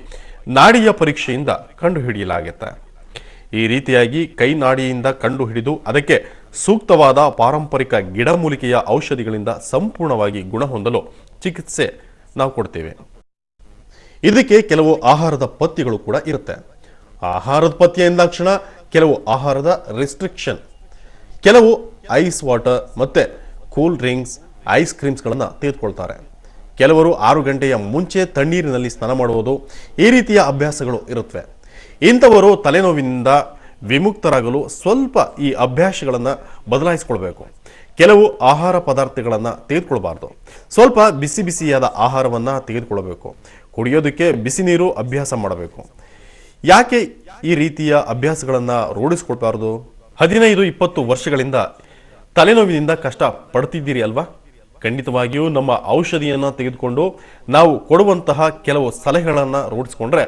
ನಾಡಿಯ ಪರೀಕ್ಷೆಯಿಂದ ಕಂಡುಹಿಡಿಯಲಾಗುತ್ತೆ. ಈ ರೀತಿಯಾಗಿ ಕೈನಾಡಿಯಿಂದ ಕಂಡುಹಿಡಿದು ಅದಕ್ಕೆ ಸೂಕ್ತವಾದ ಪಾರಂಪರಿಕ ಗಿಡಮೂಲಿಕೆಯ ಔಷಧಿಗಳಿಂದ ಸಂಪೂರ್ಣವಾಗಿ ಗುಣ ಹೊಂದಲು ಚಿಕಿತ್ಸೆ ನಾವು ಕೊಡ್ತೇವೆ. ಇದಕ್ಕೆ ಕೆಲವು ಆಹಾರದ ಪಥ್ಯಗಳು ಕೂಡ ಇರುತ್ತೆ. ಆಹಾರದ ಪಥ್ಯ ಎಂದಾಕ್ಷಣ ಕೆಲವು ಆಹಾರದ ರೆಸ್ಟ್ರಿಕ್ಷನ್, ಕೆಲವು ಐಸ್ ವಾಟರ್ ಮತ್ತೆ ಕೂಲ್ ಡ್ರಿಂಕ್ಸ್, ಐಸ್ ಕ್ರೀಮ್ಸ್ಗಳನ್ನು ತೆಗೆದುಕೊಳ್ತಾರೆ. ಕೆಲವರು 6 ಗಂಟೆಯ ಮುಂಚೆ ತಣ್ಣೀರಿನಲ್ಲಿ ಸ್ನಾನ ಮಾಡುವುದು, ಈ ರೀತಿಯ ಅಭ್ಯಾಸಗಳು ಇರುತ್ತವೆ. ಇಂಥವರು ತಲೆನೋವಿನಿಂದ ವಿಮುಕ್ತರಾಗಲು ಸ್ವಲ್ಪ ಈ ಅಭ್ಯಾಸಗಳನ್ನು ಬದಲಾಯಿಸಿಕೊಳ್ಬೇಕು. ಕೆಲವು ಆಹಾರ ಪದಾರ್ಥಗಳನ್ನು ತೆಗೆದುಕೊಳ್ಬಾರ್ದು. ಸ್ವಲ್ಪ ಬಿಸಿ ಬಿಸಿಯಾದ ಆಹಾರವನ್ನು ತೆಗೆದುಕೊಳ್ಳಬೇಕು. ಕುಡಿಯೋದಕ್ಕೆ ಬಿಸಿ ನೀರು ಅಭ್ಯಾಸ ಮಾಡಬೇಕು. ಯಾಕೆ ಈ ರೀತಿಯ ಅಭ್ಯಾಸಗಳನ್ನು ರೂಢಿಸಿಕೊಳ್ಬಾರ್ದು? 15-20 ವರ್ಷಗಳಿಂದ ತಲೆನೋವಿನಿಂದ ಕಷ್ಟ ಪಡ್ತಿದ್ದೀರಿ ಅಲ್ವಾ? ಖಂಡಿತವಾಗಿಯೂ ನಮ್ಮ ಔಷಧಿಯನ್ನು ತೆಗೆದುಕೊಂಡು ನಾವು ಕೊಡುವಂತಹ ಕೆಲವು ಸಲಹೆಗಳನ್ನು ರೂಢಿಸಿಕೊಂಡ್ರೆ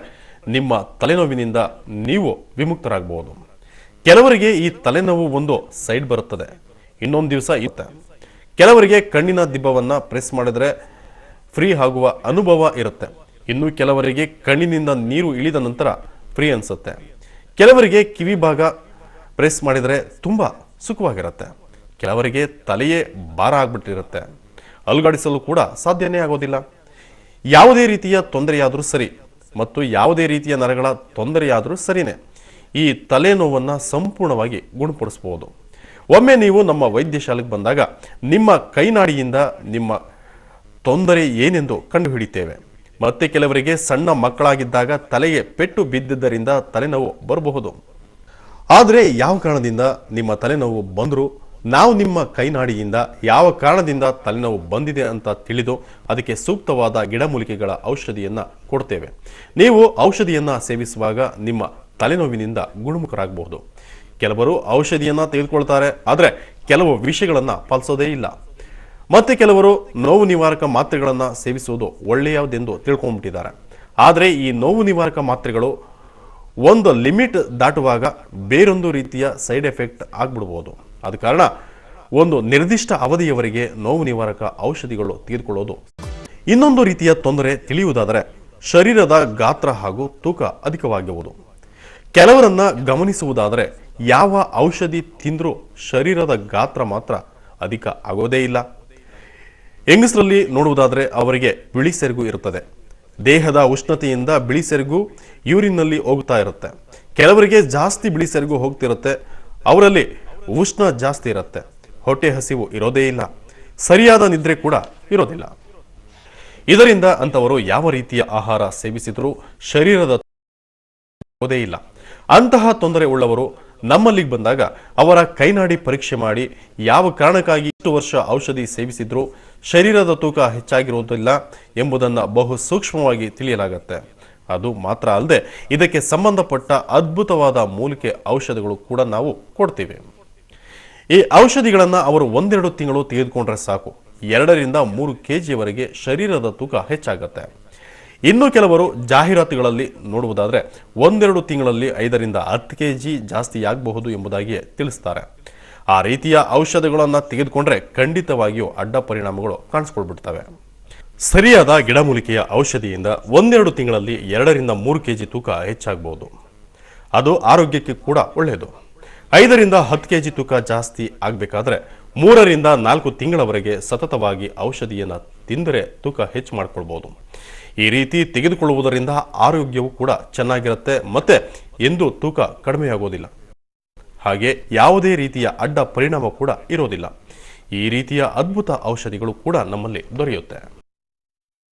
ನಿಮ್ಮ ತಲೆನೋವಿನಿಂದ ನೀವು ವಿಮುಕ್ತರಾಗಬಹುದು. ಕೆಲವರಿಗೆ ಈ ತಲೆನೋವು ಒಂದು ಸೈಡ್ ಬರುತ್ತದೆ, ಇನ್ನೊಂದು ದಿವಸ ಇರುತ್ತೆ. ಕೆಲವರಿಗೆ ಕಣ್ಣಿನ ದಿಬ್ಬವನ್ನು ಪ್ರೆಸ್ ಮಾಡಿದ್ರೆ ಫ್ರೀ ಆಗುವ ಅನುಭವ ಇರುತ್ತೆ. ಇನ್ನು ಕೆಲವರಿಗೆ ಕಣ್ಣಿನಿಂದ ನೀರು ಇಳಿದ ನಂತರ ಫ್ರೀ ಅನಿಸುತ್ತೆ. ಕೆಲವರಿಗೆ ಕಿವಿ ಭಾಗ ಪ್ರೆಸ್ ಮಾಡಿದರೆ ತುಂಬ ಸುಖವಾಗಿರುತ್ತೆ. ಕೆಲವರಿಗೆ ತಲೆಯೇ ಭಾರ ಆಗ್ಬಿಟ್ಟಿರುತ್ತೆ, ಅಲುಗಾಡಿಸಲು ಕೂಡ ಸಾಧ್ಯನೇ ಆಗೋದಿಲ್ಲ. ಯಾವುದೇ ರೀತಿಯ ತೊಂದರೆಯಾದರೂ ಸರಿ ಮತ್ತು ಯಾವುದೇ ರೀತಿಯ ನರಗಳ ತೊಂದರೆಯಾದರೂ ಸರಿನೇ ಈ ತಲೆನೋವನ್ನು ಸಂಪೂರ್ಣವಾಗಿ ಗುಣಪಡಿಸಬಹುದು. ಒಮ್ಮೆ ನೀವು ನಮ್ಮ ವೈದ್ಯಶಾಲೆಗೆ ಬಂದಾಗ ನಿಮ್ಮ ಕೈನಾಡಿಯಿಂದ ನಿಮ್ಮ ತೊಂದರೆ ಏನೆಂದು ಕಂಡುಹಿಡಿತೇವೆ. ಮತ್ತೆ ಕೆಲವರಿಗೆ ಸಣ್ಣ ಮಕ್ಕಳಾಗಿದ್ದಾಗ ತಲೆಗೆ ಪೆಟ್ಟು ಬಿದ್ದಿದ್ದರಿಂದ ತಲೆನೋವು ಬರಬಹುದು. ಆದರೆ ಯಾವ ಕಾರಣದಿಂದ ನಿಮ್ಮ ತಲೆನೋವು ಬಂದರೂ ನಾವು ನಿಮ್ಮ ಕೈನಾಡಿಯಿಂದ ಯಾವ ಕಾರಣದಿಂದ ತಲೆನೋವು ಬಂದಿದೆ ಅಂತ ತಿಳಿದು ಅದಕ್ಕೆ ಸೂಕ್ತವಾದ ಗಿಡಮೂಲಿಕೆಗಳ ಔಷಧಿಯನ್ನು ಕೊಡ್ತೇವೆ. ನೀವು ಔಷಧಿಯನ್ನು ಸೇವಿಸುವಾಗ ನಿಮ್ಮ ತಲೆನೋವಿನಿಂದ ಗುಣಮುಖರಾಗಬಹುದು. ಕೆಲವರು ಔಷಧಿಯನ್ನು ತೆಗೆದುಕೊಳ್ತಾರೆ, ಆದರೆ ಕೆಲವು ವಿಷಯಗಳನ್ನು ಪಾಲಿಸೋದೇ ಇಲ್ಲ. ಮತ್ತೆ ಕೆಲವರು ನೋವು ನಿವಾರಕ ಮಾತ್ರೆಗಳನ್ನು ಸೇವಿಸುವುದು ಒಳ್ಳೆಯದೆಂದು ತಿಳ್ಕೊಂಡ್ಬಿಟ್ಟಿದ್ದಾರೆ. ಆದರೆ ಈ ನೋವು ನಿವಾರಕ ಮಾತ್ರೆಗಳು ಒಂದು ಲಿಮಿಟ್ ದಾಟುವಾಗ ಬೇರೊಂದು ರೀತಿಯ ಸೈಡ್ ಎಫೆಕ್ಟ್ ಆಗ್ಬಿಡ್ಬೋದು. ಆದ ಕಾರಣ ಒಂದು ನಿರ್ದಿಷ್ಟ ಅವಧಿಯವರೆಗೆ ನೋವು ನಿವಾರಕ ಔಷಧಿಗಳು ತೆಗೆದುಕೊಳ್ಳೋದು. ಇನ್ನೊಂದು ರೀತಿಯ ತೊಂದರೆ ತಿಳಿಯುವುದಾದರೆ ಶರೀರದ ಗಾತ್ರ ಹಾಗೂ ತೂಕ ಅಧಿಕವಾಗುವುದು. ಕೆಲವರನ್ನ ಗಮನಿಸುವುದಾದರೆ ಯಾವ ಔಷಧಿ ತಿಂದರೂ ಶರೀರದ ಗಾತ್ರ ಮಾತ್ರ ಅಧಿಕ ಆಗೋದೇ ಇಲ್ಲ. ಹೆಂಗಸರಲ್ಲಿ ನೋಡುವುದಾದರೆ ಅವರಿಗೆ ಬಿಳಿ ಸೆರಗು ಇರುತ್ತದೆ. ದೇಹದ ಉಷ್ಣತೆಯಿಂದ ಬಿಳಿ ಸೆರಗು ಯೂರಿನ್ನಲ್ಲಿ ಹೋಗ್ತಾ ಇರುತ್ತೆ. ಕೆಲವರಿಗೆ ಜಾಸ್ತಿ ಬಿಳಿ ಸೆರಗು ಹೋಗ್ತಿರುತ್ತೆ, ಅವರಲ್ಲಿ ಉಷ್ಣ ಜಾಸ್ತಿ ಇರುತ್ತೆ. ಹೊಟ್ಟೆ ಹಸಿವು ಇರೋದೇ ಇಲ್ಲ, ಸರಿಯಾದ ನಿದ್ರೆ ಕೂಡ ಇರೋದಿಲ್ಲ. ಇದರಿಂದ ಅಂತವರು ಯಾವ ರೀತಿಯ ಆಹಾರ ಸೇವಿಸಿದರೂ ಶರೀರದ ಇಲ್ಲ. ಅಂತಹ ತೊಂದರೆ ಉಳ್ಳವರು ನಮ್ಮಲ್ಲಿಗೆ ಬಂದಾಗ ಅವರ ಕೈನಾಡಿ ಪರೀಕ್ಷೆ ಮಾಡಿ ಯಾವ ಕಾರಣಕ್ಕಾಗಿ ಇಷ್ಟು ವರ್ಷ ಔಷಧಿ ಸೇವಿಸಿದ್ರು ಶರೀರದ ತೂಕ ಹೆಚ್ಚಾಗಿರುವುದಿಲ್ಲ ಎಂಬುದನ್ನು ಬಹು ಸೂಕ್ಷ್ಮವಾಗಿ ತಿಳಿಯಲಾಗುತ್ತೆ. ಅದು ಮಾತ್ರ ಅಲ್ಲದೆ ಇದಕ್ಕೆ ಸಂಬಂಧಪಟ್ಟ ಅದ್ಭುತವಾದ ಮೂಲಿಕೆ ಔಷಧಿಗಳು ಕೂಡ ನಾವು ಕೊಡ್ತೀವಿ. ಈ ಔಷಧಿಗಳನ್ನು ಅವರು 1-2 ತಿಂಗಳು ತೆಗೆದುಕೊಂಡ್ರೆ ಸಾಕು, 2-3 kgವರೆಗೆ ಶರೀರದ ತೂಕ ಹೆಚ್ಚಾಗುತ್ತೆ. ಇನ್ನು ಕೆಲವರು ಜಾಹೀರಾತುಗಳಲ್ಲಿ ನೋಡುವುದಾದರೆ 1-2 ತಿಂಗಳಲ್ಲಿ 5-10 kg ಜಾಸ್ತಿ ಆಗಬಹುದು ಎಂಬುದಾಗಿ ತಿಳಿಸ್ತಾರೆ. ಆ ರೀತಿಯ ಔಷಧಗಳನ್ನು ತೆಗೆದುಕೊಂಡ್ರೆ ಖಂಡಿತವಾಗಿಯೂ ಅಡ್ಡ ಪರಿಣಾಮಗಳು ಕಾಣಿಸ್ಕೊಳ್ಬಿಡ್ತವೆ. ಸರಿಯಾದ ಗಿಡಮೂಲಿಕೆಯ ಔಷಧಿಯಿಂದ 1-2 ತಿಂಗಳಲ್ಲಿ 2-3 kg ತೂಕ ಹೆಚ್ಚಾಗಬಹುದು. ಅದು ಆರೋಗ್ಯಕ್ಕೆ ಕೂಡ ಒಳ್ಳೆಯದು. 5-10 kg ತೂಕ ಜಾಸ್ತಿ ಆಗಬೇಕಾದ್ರೆ 3-4 ತಿಂಗಳವರೆಗೆ ಸತತವಾಗಿ ಔಷಧಿಯನ್ನು ತಿಂದರೆ ತೂಕ ಹೆಚ್ಚು ಮಾಡಿಕೊಳ್ಬಹುದು. ಈ ರೀತಿ ತೆಗೆದುಕೊಳ್ಳುವುದರಿಂದ ಆರೋಗ್ಯವು ಕೂಡ ಚೆನ್ನಾಗಿರುತ್ತೆ, ಮತ್ತೆ ಎಂದೂ ತೂಕ ಕಡಿಮೆಯಾಗೋದಿಲ್ಲ. ಹಾಗೆ ಯಾವುದೇ ರೀತಿಯ ಅಡ್ಡ ಪರಿಣಾಮ ಕೂಡ ಇರೋದಿಲ್ಲ. ಈ ರೀತಿಯ ಅದ್ಭುತ ಔಷಧಿಗಳು ಕೂಡ ನಮ್ಮಲ್ಲಿ ದೊರೆಯುತ್ತೆ.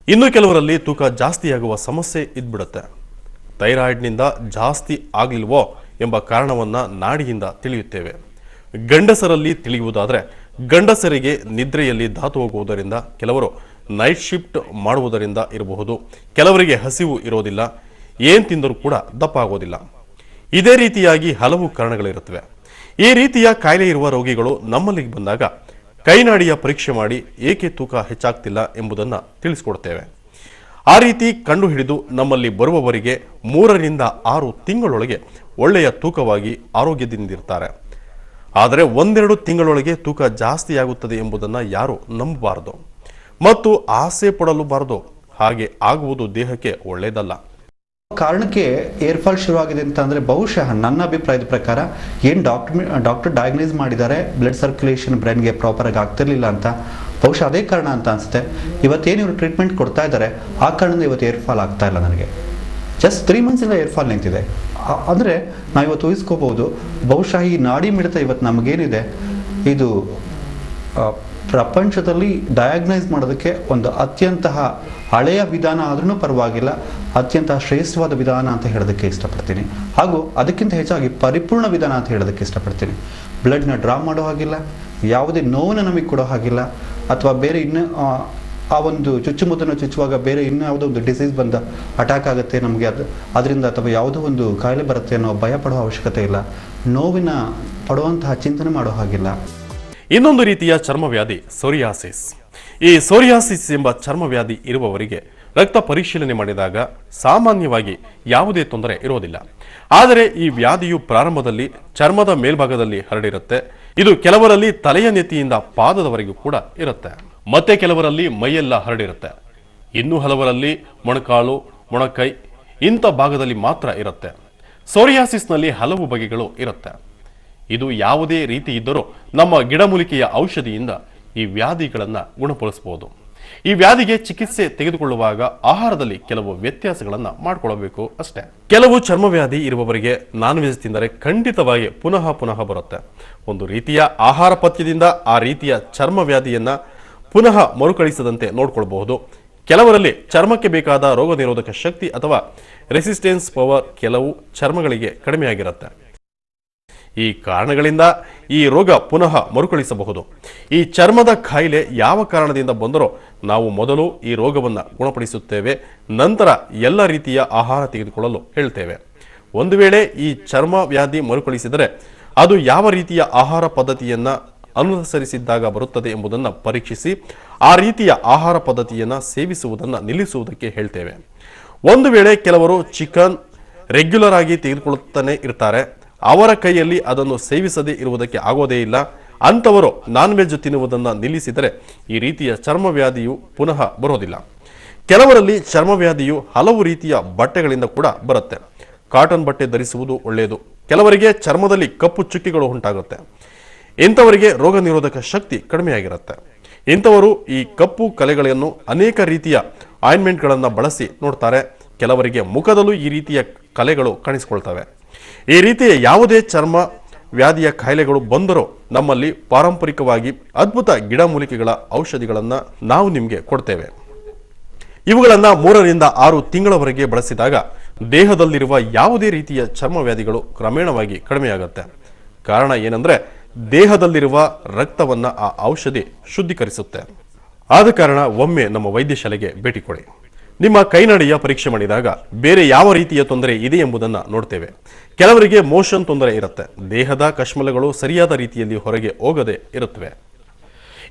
ಇನ್ನು ಕೆಲವರಲ್ಲಿ ತೂಕ ಜಾಸ್ತಿಯಾಗುವ ಸಮಸ್ಯೆ ಇದ್ಬಿಡುತ್ತೆ. ಥೈರಾಯ್ಡ್ನಿಂದ ಜಾಸ್ತಿ ಆಗಲಿಲ್ವೋ ಎಂಬ ಕಾರಣವನ್ನು ನಾಡಿಯಿಂದ ತಿಳಿಯುತ್ತೇವೆ. ಗಂಡಸರಲ್ಲಿ ತಿಳಿಯುವುದಾದರೆ ಗಂಡಸರಿಗೆ ನಿದ್ರೆಯಲ್ಲಿ ಧಾತು ಹೋಗುವುದರಿಂದ, ಕೆಲವರು ನೈಟ್ ಶಿಫ್ಟ್ ಮಾಡುವುದರಿಂದ ಇರಬಹುದು, ಕೆಲವರಿಗೆ ಹಸಿವು ಇರೋದಿಲ್ಲ, ಏನು ತಿಂದರೂ ಕೂಡ ದಪ್ಪ ಆಗೋದಿಲ್ಲ. ಇದೇ ರೀತಿಯಾಗಿ ಹಲವು ಕಾರಣಗಳಿರುತ್ತವೆ. ಈ ರೀತಿಯ ಕಾಯಿಲೆ ಇರುವ ರೋಗಿಗಳು ನಮ್ಮಲ್ಲಿಗೆ ಬಂದಾಗ ಕೈನಾಡಿಯ ಪರೀಕ್ಷೆ ಮಾಡಿ ಏಕೆ ತೂಕ ಹೆಚ್ಚಾಗ್ತಿಲ್ಲ ಎಂಬುದನ್ನು ತಿಳಿಸ್ಕೊಡ್ತೇವೆ. ಆ ರೀತಿ ಕಂಡುಹಿಡಿದು ನಮ್ಮಲ್ಲಿ ಬರುವವರಿಗೆ 3-6 ತಿಂಗಳೊಳಗೆ ಒಳ್ಳೆಯ ತೂಕವಾಗಿ ಆರೋಗ್ಯದಿಂದಿರ್ತಾರೆ. ಆದರೆ 1-2 ತಿಂಗಳೊಳಗೆ ತೂಕ ಜಾಸ್ತಿಯಾಗುತ್ತದೆ ಎಂಬುದನ್ನು ಯಾರು ನಂಬಬಾರದು ಮತ್ತು ಆಸೆ ಪಡಲೂಬಾರದು. ಹಾಗೆ ಆಗುವುದು ದೇಹಕ್ಕೆ ಒಳ್ಳೆಯದಲ್ಲ. ಕಾರಣಕ್ಕೆ ಏರ್ ಫಾಲ್ ಶುರುವಾಗಿದೆ ಅಂತಂದರೆ ಬಹುಶಃ ನನ್ನ ಅಭಿಪ್ರಾಯದ ಪ್ರಕಾರ ಏನು ಡಾಕ್ಟರ್ ಡಯಾಗ್ನೈಸ್ ಮಾಡಿದ್ದಾರೆ, ಬ್ಲಡ್ ಸರ್ಕ್ಯುಲೇಷನ್ ಬ್ರೈನ್ಗೆ ಪ್ರಾಪರಾಗಿ ಆಗ್ತಿರ್ಲಿಲ್ಲ ಅಂತ, ಬಹುಶಃ ಅದೇ ಕಾರಣ ಅಂತ ಅನಿಸುತ್ತೆ. ಇವತ್ತೇನು ಇವರು ಟ್ರೀಟ್ಮೆಂಟ್ ಕೊಡ್ತಾ ಇದ್ದಾರೆ ಆ ಕಾರಣದಿಂದ ಇವತ್ತು ಏರ್ ಫಾಲ್ ಆಗ್ತಾ ಇಲ್ಲ. ನನಗೆ ಜಸ್ಟ್ 3 ಮಂತ್ಸಿಂದ ಏರ್ ಫಾಲ್ ನಿಂತಿದೆ. ಅಂದರೆ ನಾವು ಇವತ್ತು ಊಹಿಸ್ಕೋಬಹುದು, ಬಹುಶಃ ಈ ನಾಡಿ ಮಿಡಿತ ಇವತ್ತು ನಮಗೇನಿದೆ ಇದು ಪ್ರಪಂಚದಲ್ಲಿ ಡಯಾಗ್ನೈಸ್ ಮಾಡೋದಕ್ಕೆ ಒಂದು ಅತ್ಯಂತ ಹಳೆಯ ವಿಧಾನ ಆದ್ರೂ ಪರವಾಗಿಲ್ಲ, ಅತ್ಯಂತ ಶ್ರೇಷ್ಠವಾದ ವಿಧಾನ ಅಂತ ಹೇಳೋದಕ್ಕೆ ಇಷ್ಟಪಡ್ತೀನಿ. ಹಾಗೂ ಅದಕ್ಕಿಂತ ಹೆಚ್ಚಾಗಿ ಪರಿಪೂರ್ಣ ವಿಧಾನ ಅಂತ ಹೇಳೋದಕ್ಕೆ ಇಷ್ಟಪಡ್ತೀನಿ. ಬ್ಲಡ್ನ ಡ್ರಾ ಮಾಡೋ ಹಾಗಿಲ್ಲ, ಯಾವುದೇ ನೋವನ್ನು ನಮಗೆ ಕೊಡೋ ಹಾಗಿಲ್ಲ, ಅಥವಾ ಬೇರೆ ಇನ್ನು ಆ ಒಂದು ಚುಚ್ಚುಮದ್ದನ್ನು ಚುಚ್ಚುವಾಗ ಬೇರೆ ಇನ್ನೂ ಯಾವುದೋ ಒಂದು ಡಿಸೀಸ್ ಬಂದ ಅಟ್ಯಾಕ್ ಆಗುತ್ತೆ ನಮಗೆ ಅದರಿಂದ, ಅಥವಾ ಯಾವುದೋ ಒಂದು ಕಾಯಿಲೆ ಬರುತ್ತೆ ಅನ್ನೋ ಭಯ ಪಡೋ ಅವಶ್ಯಕತೆ ಇಲ್ಲ, ನೋವಿನ ಪಡುವಂತಹ ಚಿಂತನೆ ಮಾಡೋ ಹಾಗಿಲ್ಲ. ಇನ್ನೊಂದು ರೀತಿಯ ಚರ್ಮವ್ಯಾಧಿ ಸೋರಿಯಾಸಿಸ್. ಈ ಸೋರಿಯಾಸಿಸ್ ಎಂಬ ಚರ್ಮವ್ಯಾಧಿ ಇರುವವರಿಗೆ ರಕ್ತ ಪರಿಶೀಲನೆ ಮಾಡಿದಾಗ ಸಾಮಾನ್ಯವಾಗಿ ಯಾವುದೇ ತೊಂದರೆ ಇರೋದಿಲ್ಲ. ಆದರೆ ಈ ವ್ಯಾಧಿಯು ಪ್ರಾರಂಭದಲ್ಲಿ ಚರ್ಮದ ಮೇಲ್ಭಾಗದಲ್ಲಿ ಹರಡಿರುತ್ತೆ. ಇದು ಕೆಲವರಲ್ಲಿ ತಲೆಯ ನೆತ್ತಿಯಿಂದ ಪಾದದವರೆಗೂ ಕೂಡ ಇರುತ್ತೆ. ಮತ್ತೆ ಕೆಲವರಲ್ಲಿ ಮೈಯೆಲ್ಲ ಹರಡಿರುತ್ತೆ. ಇನ್ನು ಹಲವರಲ್ಲಿ ಮೊಣಕಾಲು, ಮೊಣಕೈ ಇಂಥ ಭಾಗದಲ್ಲಿ ಮಾತ್ರ ಇರುತ್ತೆ. ಸೋರಿಯಾಸಿಸ್ನಲ್ಲಿ ಹಲವು ಬಗೆಗಳು ಇರುತ್ತೆ. ಇದು ಯಾವುದೇ ರೀತಿ ಇದ್ದರೂ ನಮ್ಮ ಗಿಡಮೂಲಿಕೆಯ ಔಷಧಿಯಿಂದ ಈ ವ್ಯಾಧಿಗಳನ್ನು ಗುಣಪಡಿಸಬಹುದು. ಈ ವ್ಯಾಧಿಗೆ ಚಿಕಿತ್ಸೆ ತೆಗೆದುಕೊಳ್ಳುವಾಗ ಆಹಾರದಲ್ಲಿ ಕೆಲವು ವ್ಯತ್ಯಾಸಗಳನ್ನು ಮಾಡಿಕೊಳ್ಳಬೇಕು ಅಷ್ಟೇ. ಕೆಲವು ಚರ್ಮವ್ಯಾಧಿ ಇರುವವರಿಗೆ ನಾನ್ ವೆಜ್ ತಿಂದರೆ ಖಂಡಿತವಾಗಿ ಪುನಃ ಬರುತ್ತೆ. ಒಂದು ರೀತಿಯ ಆಹಾರ ಪಥ್ಯದಿಂದ ಆ ರೀತಿಯ ಚರ್ಮವ್ಯಾಧಿಯನ್ನ ಪುನಃ ಮರುಕಳಿಸದಂತೆ ನೋಡಿಕೊಳ್ಳಬಹುದು. ಕೆಲವರಲ್ಲಿ ಚರ್ಮಕ್ಕೆ ಬೇಕಾದ ರೋಗ ನಿರೋಧಕ ಶಕ್ತಿ ಅಥವಾ ರೆಸಿಸ್ಟೆನ್ಸ್ ಪವರ್ ಕೆಲವು ಚರ್ಮಗಳಿಗೆ ಕಡಿಮೆಯಾಗಿರುತ್ತೆ. ಈ ಕಾರಣಗಳಿಂದ ಈ ರೋಗ ಪುನಃ ಮರುಕಳಿಸಬಹುದು. ಈ ಚರ್ಮದ ಕಾಯಿಲೆ ಯಾವ ಕಾರಣದಿಂದ ಬಂದರೋ ನಾವು ಮೊದಲು ಈ ರೋಗವನ್ನು ಗುಣಪಡಿಸುತ್ತೇವೆ, ನಂತರ ಎಲ್ಲ ರೀತಿಯ ಆಹಾರ ತೆಗೆದುಕೊಳ್ಳಲು ಹೇಳ್ತೇವೆ. ಒಂದು ವೇಳೆ ಈ ಚರ್ಮ ವ್ಯಾಧಿ ಮರುಕಳಿಸಿದರೆ ಅದು ಯಾವ ರೀತಿಯ ಆಹಾರ ಪದ್ಧತಿಯನ್ನು ಅನುಸರಿಸಿದ್ದಾಗ ಬರುತ್ತದೆ ಎಂಬುದನ್ನು ಪರೀಕ್ಷಿಸಿ ಆ ರೀತಿಯ ಆಹಾರ ಪದ್ಧತಿಯನ್ನು ಸೇವಿಸುವುದನ್ನು ನಿಲ್ಲಿಸುವುದಕ್ಕೆ ಹೇಳ್ತೇವೆ. ಒಂದು ವೇಳೆ ಕೆಲವರು ಚಿಕನ್ ರೆಗ್ಯುಲರ್ ಆಗಿ ತೆಗೆದುಕೊಳ್ಳುತ್ತಾನೆ ಇರ್ತಾರೆ, ಅವರ ಕೈಯಲ್ಲಿ ಅದನ್ನು ಸೇವಿಸದೇ ಇರುವುದಕ್ಕೆ ಆಗೋದೇ ಇಲ್ಲ. ಅಂಥವರು ನಾನ್ ವೆಜ್ ತಿನ್ನುವುದನ್ನು ನಿಲ್ಲಿಸಿದರೆ ಈ ರೀತಿಯ ಚರ್ಮವ್ಯಾಧಿಯು ಪುನಃ ಬರೋದಿಲ್ಲ. ಕೆಲವರಲ್ಲಿ ಚರ್ಮವ್ಯಾಧಿಯು ಹಲವು ರೀತಿಯ ಬಟ್ಟೆಗಳಿಂದ ಕೂಡ ಬರುತ್ತೆ. ಕಾಟನ್ ಬಟ್ಟೆ ಧರಿಸುವುದು ಒಳ್ಳೆಯದು. ಕೆಲವರಿಗೆ ಚರ್ಮದಲ್ಲಿ ಕಪ್ಪು ಚುಕ್ಕಿಗಳು ಉಂಟಾಗುತ್ತೆ. ಇಂಥವರಿಗೆ ರೋಗ ನಿರೋಧಕ ಶಕ್ತಿ ಕಡಿಮೆಯಾಗಿರುತ್ತೆ. ಇಂಥವರು ಈ ಕಪ್ಪು ಕಲೆಗಳನ್ನು ಅನೇಕ ರೀತಿಯ ಆಯಿಂಟ್ಮೆಂಟ್ಗಳನ್ನು ಬಳಸಿ ನೋಡ್ತಾರೆ. ಕೆಲವರಿಗೆ ಮುಖದಲ್ಲೂ ಈ ರೀತಿಯ ಕಲೆಗಳು ಕಾಣಿಸಿಕೊಳ್ತವೆ. ಈ ರೀತಿಯ ಯಾವುದೇ ಚರ್ಮ ವ್ಯಾಧಿಯ ಕಾಯಿಲೆಗಳು ಬಂದರೂ ನಮ್ಮಲ್ಲಿ ಪಾರಂಪರಿಕವಾಗಿ ಅದ್ಭುತ ಗಿಡಮೂಲಿಕೆಗಳ ಔಷಧಿಗಳನ್ನು ನಾವು ನಿಮಗೆ ಕೊಡ್ತೇವೆ. ಇವುಗಳನ್ನು 3 ರಿಂದ 6 ತಿಂಗಳವರೆಗೆ ಬಳಸಿದಾಗ ದೇಹದಲ್ಲಿರುವ ಯಾವುದೇ ರೀತಿಯ ಚರ್ಮ ವ್ಯಾಧಿಗಳು ಕ್ರಮೇಣವಾಗಿ ಕಡಿಮೆಯಾಗುತ್ತೆ. ಕಾರಣ ಏನಂದ್ರೆ ದೇಹದಲ್ಲಿರುವ ರಕ್ತವನ್ನ ಆ ಔಷಧಿ ಶುದ್ಧೀಕರಿಸುತ್ತೆ. ಆದ ಕಾರಣ ಒಮ್ಮೆ ನಮ್ಮ ವೈದ್ಯಶಾಲೆಗೆ ಭೇಟಿ ಕೊಡಿ. ನಿಮ್ಮ ಕೈನಡಿಯ ಪರೀಕ್ಷೆ ಮಾಡಿದಾಗ ಬೇರೆ ಯಾವ ರೀತಿಯ ತೊಂದರೆ ಇದೆ ಎಂಬುದನ್ನು ನೋಡ್ತೇವೆ. ಕೆಲವರಿಗೆ ಮೋಷನ್ ತೊಂದರೆ ಇರುತ್ತೆ, ದೇಹದ ಕಶ್ಮಲಗಳು ಸರಿಯಾದ ರೀತಿಯಲ್ಲಿ ಹೊರಗೆ ಹೋಗದೆ ಇರುತ್ತವೆ.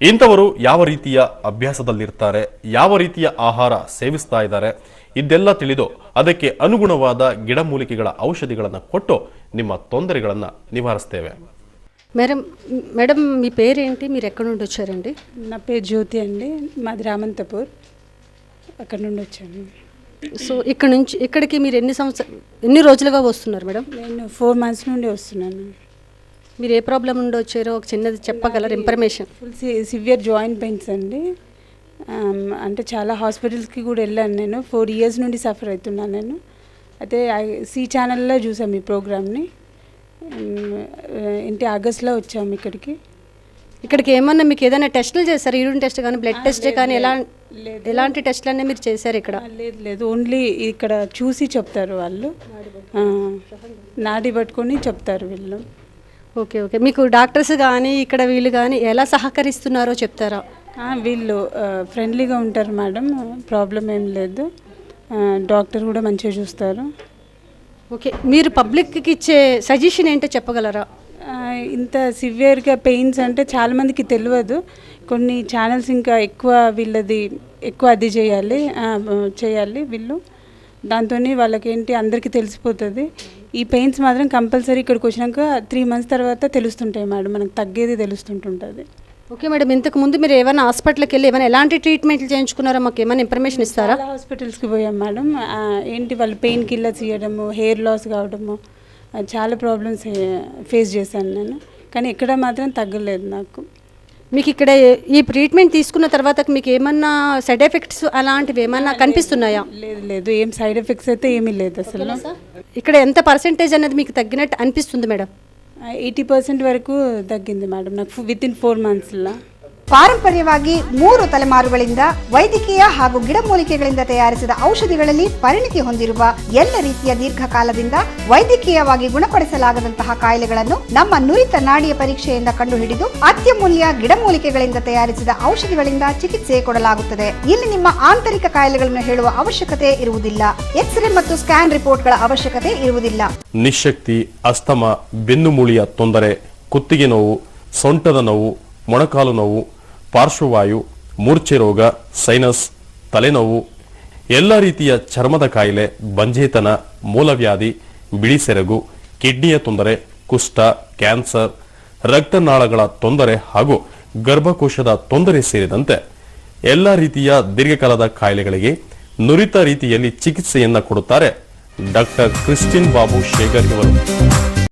ಇಂಥವರು ಯಾವ ರೀತಿಯ ಅಭ್ಯಾಸದಲ್ಲಿರ್ತಾರೆ, ಯಾವ ರೀತಿಯ ಆಹಾರ ಸೇವಿಸ್ತಾ ಇದ್ದಾರೆ, ಇದೆಲ್ಲ ತಿಳಿದು ಅದಕ್ಕೆ ಅನುಗುಣವಾದ ಗಿಡಮೂಲಿಕೆಗಳ ಔಷಧಿಗಳನ್ನು ಕೊಟ್ಟು ನಿಮ್ಮ ತೊಂದರೆಗಳನ್ನು ನಿವಾರಿಸ್ತೇವೆ. మేడం మీ పేరేంటి, మీరు ఎక్కడి నుండి వచ్చారండి? నా పేరు జ్యోతి అండి, మాది రామంతపూర్, అక్కడ నుండి వచ్చాను. సో ఇక్కడికి మీరు ఎన్ని రోజులుగా వస్తున్నారు మేడం? నేను 4 months నుండి వస్తున్నాను. మీరు ఏ ప్రాబ్లం నుండి వచ్చారో ఒక చిన్నది చెప్పగలరు information? Full severe joint pains అండి. అంటే చాలా హాస్పిటల్స్కి కూడా వెళ్ళాను. నేను 4 years నుండి సఫర్ అవుతున్నాను నేను. అయితే సి ఛానల్లో చూసాం ఈ ప్రోగ్రామ్ని. ఇంటి ఆగస్ట్లో వచ్చాము ఇక్కడికి. ఏమన్నా మీకు ఏదైనా టెస్టులు చేశారు? యూరిన్ టెస్ట్ కానీ బ్లడ్ టెస్ట్ కానీ ఎలాంటి టెస్టులు అన్నీ మీరు చేశారు ఇక్కడ? లేదు, ఓన్లీ ఇక్కడ చూసి చెప్తారు వాళ్ళు, నాడి పట్టుకొని చెప్తారు వీళ్ళు. Okay okay. మీకు డాక్టర్స్ కానీ ఇక్కడ వీళ్ళు కానీ ఎలా సహకరిస్తున్నారో చెప్తారా? వీళ్ళు ఫ్రెండ్లీగా ఉంటారు మేడం, ప్రాబ్లం ఏం లేదు. డాక్టర్ కూడా మంచిగా చూస్తారు. ఓకే. మీరు పబ్లిక్కి ఇచ్చే సజెషన్ ఏంటో చెప్పగలరా? ఇంత సివియర్గా పెయిన్స్ అంటే చాలామందికి తెలియదు. కొన్ని ఛానల్స్ ఇంకా ఎక్కువ అది చేయాలి వీళ్ళు. దాంతో వాళ్ళకి అందరికీ తెలిసిపోతుంది. ఈ పెయిన్స్ మాత్రం కంపల్సరీ ఇక్కడికి వచ్చినాక 3 months తర్వాత తెలుస్తుంటాయి మేడం, మనకు తగ్గేది తెలుస్తుంటుంది. ఓకే మేడం, ఇంతకు ముందు మీరు ఏమైనా హాస్పిటల్కి వెళ్ళి ఎలాంటి ట్రీట్మెంట్లు చేయించుకున్నారో మాకు ఏమైనా ఇన్ఫర్మేషన్ ఇస్తారా? చాలా హాస్పిటల్స్కి పోయాం మేడం. వాళ్ళు పెయిన్ కిల్లర్స్ ఇవ్వడము, హెయిర్ లాస్ కావడము, చాలా ప్రాబ్లమ్స్ ఫేస్ చేశాను నేను. కానీ ఎక్కడ మాత్రం తగ్గలేదు నాకు. మీకు ఇక్కడ ఈ ట్రీట్మెంట్ తీసుకున్న తర్వాత మీకు ఏమన్నా సైడ్ ఎఫెక్ట్స్ అలాంటివి ఏమన్నా కనిపిస్తున్నాయా? లేదు, ఏం సైడ్ ఎఫెక్ట్స్ అయితే ఏమీ లేదు అసలు. ఇక్కడ ఎంత పర్సెంటేజ్ అనేది మీకు తగ్గినట్టు అనిపిస్తుంది మేడం? 80% వరకు తగ్గింది మేడం నాకు వితిన్ 4 monthsలో. ಪಾರಂಪರ್ಯವಾಗಿ 3 ತಲೆಮಾರುಗಳಿಂದ ವೈದ್ಯಕೀಯ ಹಾಗೂ ಗಿಡಮೂಲಿಕೆಗಳಿಂದ ತಯಾರಿಸಿದ ಔಷಧಿಗಳಲ್ಲಿ ಪರಿಣಿತಿ ಹೊಂದಿರುವ ಎಲ್ಲ ರೀತಿಯ ದೀರ್ಘಕಾಲದಿಂದ ವೈದ್ಯಕೀಯವಾಗಿ ಗುಣಪಡಿಸಲಾಗದಂತಹ ಕಾಯಿಲೆಗಳನ್ನು ನಮ್ಮ ನುರಿತ ನಾಡಿಯ ಪರೀಕ್ಷೆಯಿಂದ ಕಂಡುಹಿಡಿದು ಅತ್ಯಮೂಲ್ಯ ಗಿಡಮೂಲಿಕೆಗಳಿಂದ ತಯಾರಿಸಿದ ಔಷಧಿಗಳಿಂದ ಚಿಕಿತ್ಸೆ ಕೊಡಲಾಗುತ್ತದೆ. ಇಲ್ಲಿ ನಿಮ್ಮ ಆಂತರಿಕ ಕಾಯಿಲೆಗಳನ್ನು ಹೇಳುವ ಅವಶ್ಯಕತೆ ಇರುವುದಿಲ್ಲ. ಎಕ್ಸ್ರೇ ಮತ್ತು ಸ್ಕ್ಯಾನ್ ರಿಪೋರ್ಟ್ಗಳ ಅವಶ್ಯಕತೆ ಇರುವುದಿಲ್ಲ. ನಿಶಕ್ತಿ, ಅಸ್ತಮ, ಬೆನ್ನುಮೂಳೆಯ ತೊಂದರೆ, ಕುತ್ತಿಗೆ ನೋವು, ಸೊಂಟದ ನೋವು, ಮೊಣಕಾಲು ನೋವು, ಪಾರ್ಶ್ವವಾಯು, ಮೂರ್ಛೆ ರೋಗ, ಸೈನಸ್, ತಲೆನೋವು, ಎಲ್ಲ ರೀತಿಯ ಚರ್ಮದ ಕಾಯಿಲೆ, ಬಂಜೇತನ, ಮೂಲವ್ಯಾಧಿ, ಬಿಳಿಸೆರಗು, ಕಿಡ್ನಿಯ ತೊಂದರೆ, ಕುಷ್ಠ, ಕ್ಯಾನ್ಸರ್, ರಕ್ತನಾಳಗಳ ತೊಂದರೆ ಹಾಗೂ ಗರ್ಭಕೋಶದ ತೊಂದರೆ ಸೇರಿದಂತೆ ಎಲ್ಲ ರೀತಿಯ ದೀರ್ಘಕಾಲದ ಕಾಯಿಲೆಗಳಿಗೆ ನುರಿತ ರೀತಿಯಲ್ಲಿ ಚಿಕಿತ್ಸೆಯನ್ನ ಕೊಡುತ್ತಾರೆ ಡಾಕ್ಟರ್ ಕ್ರಿಸ್ಟಿನ್ ಬಾಬು ಶೇಗರ್ ಇವರು.